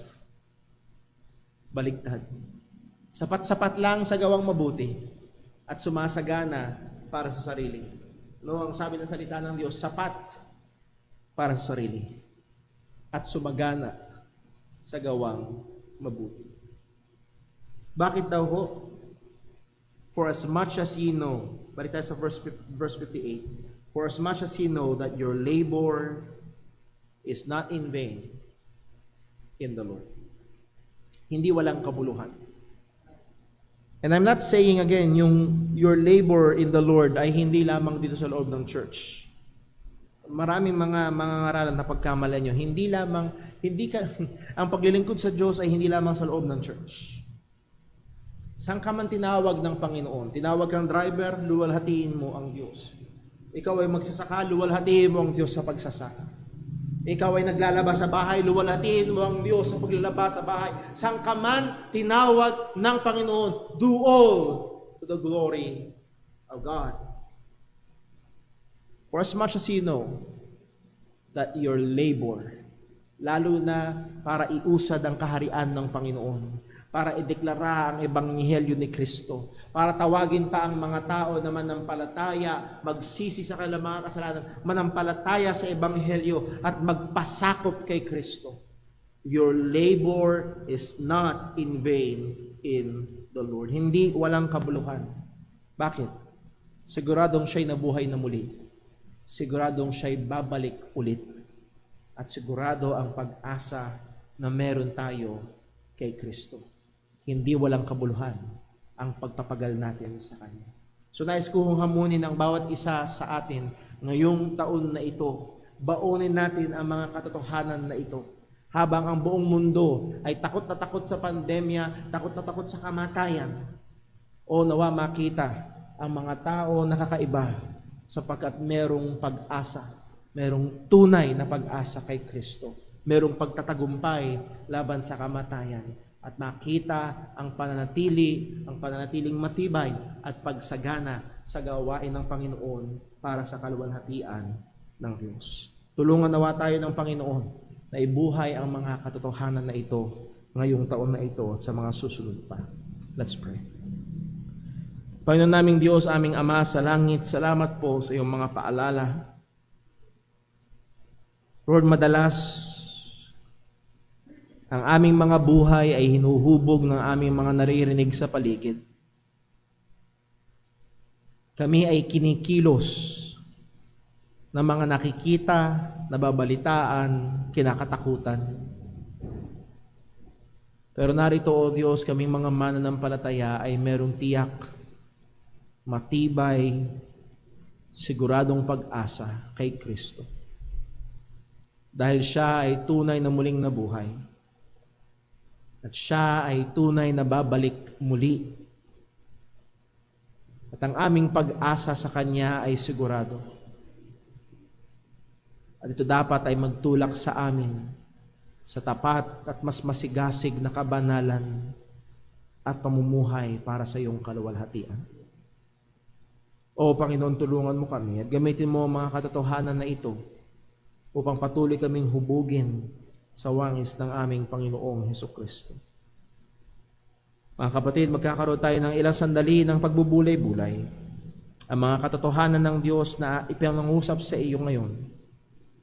Baligtad. Sapat-sapat lang sa gawang mabuti at sumasagana para sa sarili. No, ang sabi ng salita ng Diyos, sapat para sa sarili at sumagana sa gawang mabuti. Bakit daw ho? For as much as ye know, balik tayo sa verse 58, for as much as ye know that your labor is not in vain in the Lord. Hindi walang kabuluhan. And I'm not saying again, your labor in the Lord ay hindi lamang dito sa loob ng church. Maraming mga ngaralan na pagkamalan nyo, ang paglilingkod sa Diyos ay hindi lamang sa loob ng church. Saan ka man tinawag ng Panginoon? Tinawag kang driver, luwalhatiin mo ang Diyos. Ikaw ay magsasaka, luwalhatiin mo ang Diyos sa pagsasaka. Ikaw ay naglalaba sa bahay, luwalhatiin mo ang Diyos sa paglalaba sa bahay. Saan ka man tinawag ng Panginoon, do all to the glory of God. For as much as you know that your labor, lalo na para iusad ang kaharian ng Panginoon, para ideklara ang ebanghelyo ni Kristo, para tawagin pa ang mga tao na manampalataya, magsisi sa kanilang mga kasalanan, manampalataya sa ebanghelyo at magpasakop kay Kristo. Your labor is not in vain in the Lord. Hindi walang kabuluhan. Bakit? Siguradong siya'y nabuhay na muli. Siguradong siya'y babalik ulit. At sigurado ang pag-asa na meron tayo kay Kristo. Hindi walang kabuluhan ang pagpapagal natin sa Kanya. So nais ko hamunin ang bawat isa sa atin ngayong taon na ito. Baunin natin ang mga katotohanan na ito. Habang ang buong mundo ay takot na takot sa pandemya, takot na takot sa kamatayan, o nawa makita ang mga tao nakakaiba sapagkat merong pag-asa, merong tunay na pag-asa kay Kristo, merong pagtatagumpay laban sa kamatayan, at makita ang pananatiling matibay at pagsagana sa gawain ng Panginoon para sa kaluwalhatian ng Diyos. Tulungan nawa tayo ng Panginoon na ibuhay ang mga katotohanan na ito ngayong taon na ito at sa mga susunod pa. Let's pray. Panginoon naming Diyos, aming Ama sa langit, salamat po sa iyong mga paalala. Lord, madalas ang aming mga buhay ay hinuhubog ng aming mga naririnig sa paligid. Kami ay kinikilos ng mga nakikita, nababalitaan, kinakatakutan. Pero narito, O Diyos, kaming mga mananampalataya ay merong tiyak, matibay, siguradong pag-asa kay Kristo. Dahil siya ay tunay na muling nabuhay. At siya ay tunay na babalik muli. At ang aming pag-asa sa Kanya ay sigurado. At ito dapat ay magtulak sa amin sa tapat at mas masigasig na kabanalan at pamumuhay para sa iyong kaluwalhatian. O Panginoon, tulungan mo kami at gamitin mo ang mga katotohanan na ito upang patuloy kaming hubugin sa wangis ng aming Panginoong Hesukristo. Mga kapatid, magkakaroon tayo ng ilang sandali ng pagbubulay-bulay. Ang mga katotohanan ng Diyos na ipinangusap sa iyo ngayon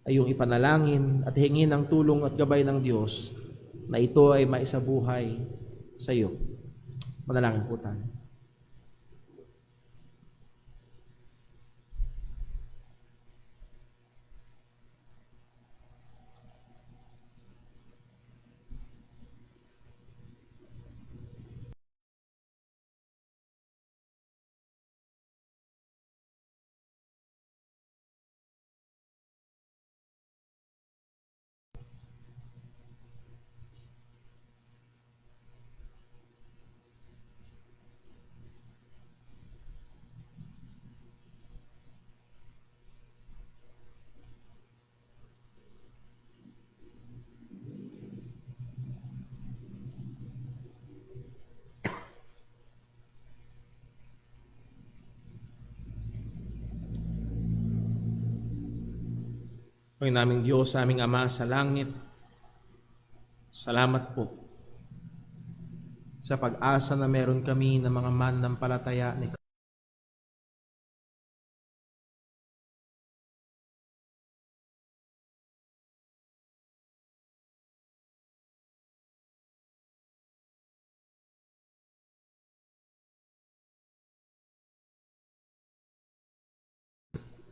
ay yung ipanalangin at hingin ng tulong at gabay ng Diyos na ito ay maisabuhay sa iyo. Manalangin po tayo. Panginoon naming Diyos, aming Ama sa langit, salamat po sa pag-asa na meron kami ng mga mananampalataya ni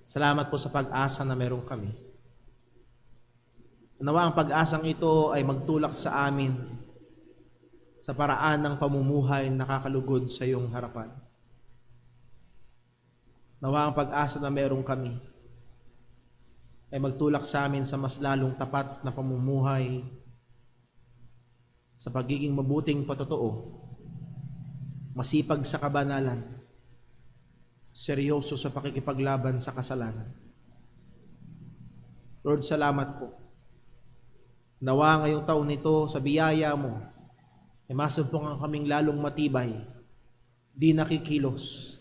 Salamat po sa pag-asa na meron kami. Nawa ang pag-asang ito ay magtulak sa amin sa paraan ng pamumuhay na nakakalugod sa iyong harapan. Nawa ang pag-asa na meron kami ay magtulak sa amin sa mas lalong tapat na pamumuhay sa pagiging mabuting patotoo, masipag sa kabanalan, seryoso sa pakikipaglaban sa kasalanan. Lord, salamat po. Nawa ngayong taon nito sa biyaya mo, ay masumpungan kaming lalong matibay, di nakikilos,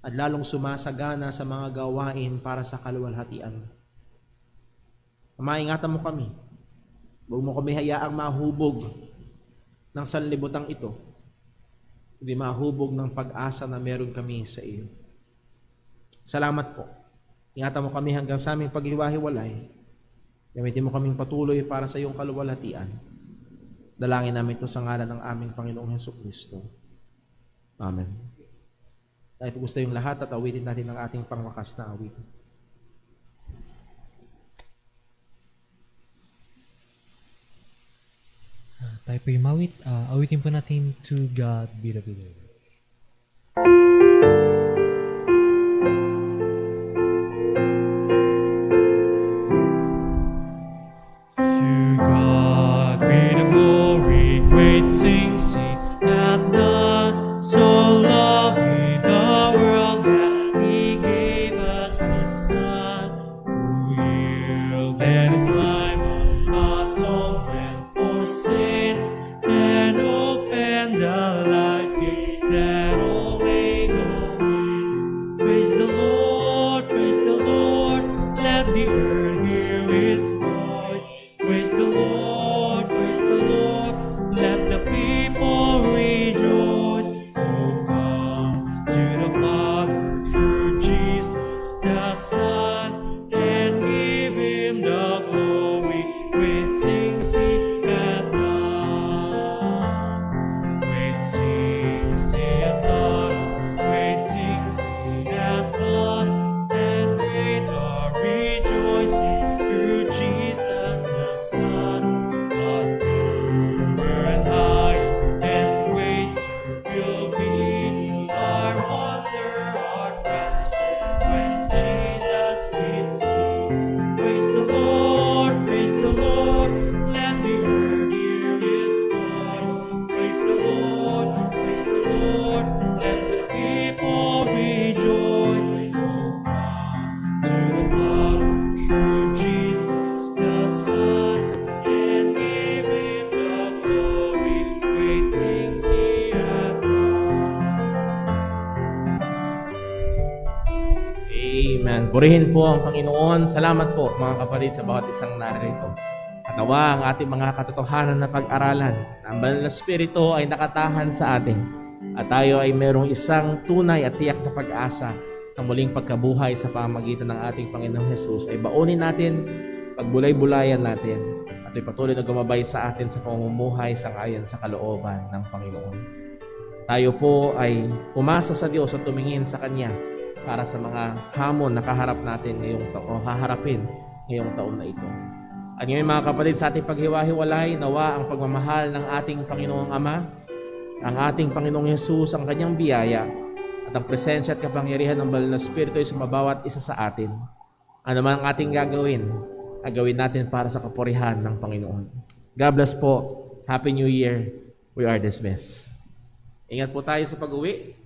at lalong sumasagana sa mga gawain para sa kaluwalhatian. Maingatan mo kami. Huwag mo kami hayaang mahubog ng sanlibutang ito, hindi mahubog ng pag-asa na meron kami sa iyo. Salamat po. Ingatan mo kami hanggang sa aming paghiwa-hiwalay. Gamitin mo kaming patuloy para sa iyong kaluwalhatian. Dalangin namin ito sa ngalan ng aming Panginoong Hesukristo. Amen. Dahil po gusto yung lahat at awitin natin ang ating pangwakas na awitin. Tayo po yung mawit. Awitin po natin To God Be the Glory. To God be the glory, great things He hath done. So lovely the world that He gave us His Son, who yielded His life on atonement for sin, and opened the life gate that all may go in. Praise the Lord, let the earth hear His voice. Praise the Lord, let the people rejoice. So come to the Father through Jesus the Son, and give Him the glory. Great things He hath done. Great things He hath done us. Great things He hath done. And great our rejoicing through Jesus the Son. But purer and higher and greater will be our wonder, our transport, when Jesus we see. Praise the Lord, let the earth hear His voice. Praise the Lord, let the people rejoice. So come to the Father through Jesus the Son, and give Him the glory. Great things He hath done. Amen. Purihin po ang Panginoon. Salamat po mga kapatid sa bawat isang narito. At nawa ang ating mga katotohanan na pag-aralan. Ang Banal na Espiritu ay nakatahan sa atin. At tayo ay merong isang tunay at tiyak na pag-asa sa muling pagkabuhay sa pamamagitan ng ating Panginoong Hesus. Ay baunin natin, pagbulay-bulayan natin, at ay patuloy na gumabay sa atin sa pamumuhay sangayon sa kalooban ng Panginoon. Tayo po ay umasa sa Diyos at tumingin sa Kanya para sa mga hamon na kaharap natin ngayong taon, o haharapin ngayong taon na ito. At ngayon mga kapatid, sa ating paghiwa-hiwalay, nawa ang pagmamahal ng ating Panginoong Ama, ang ating Panginoong Hesus, ang Kanyang biyaya, at ang presensya at kapangyarihan ng Banal na Espiritu ay sumabawat isa sa atin. Ano man ang ating gagawin natin para sa kapurihan ng Panginoon. God bless po. Happy New Year. We are dismissed. Ingat po tayo sa pag-uwi.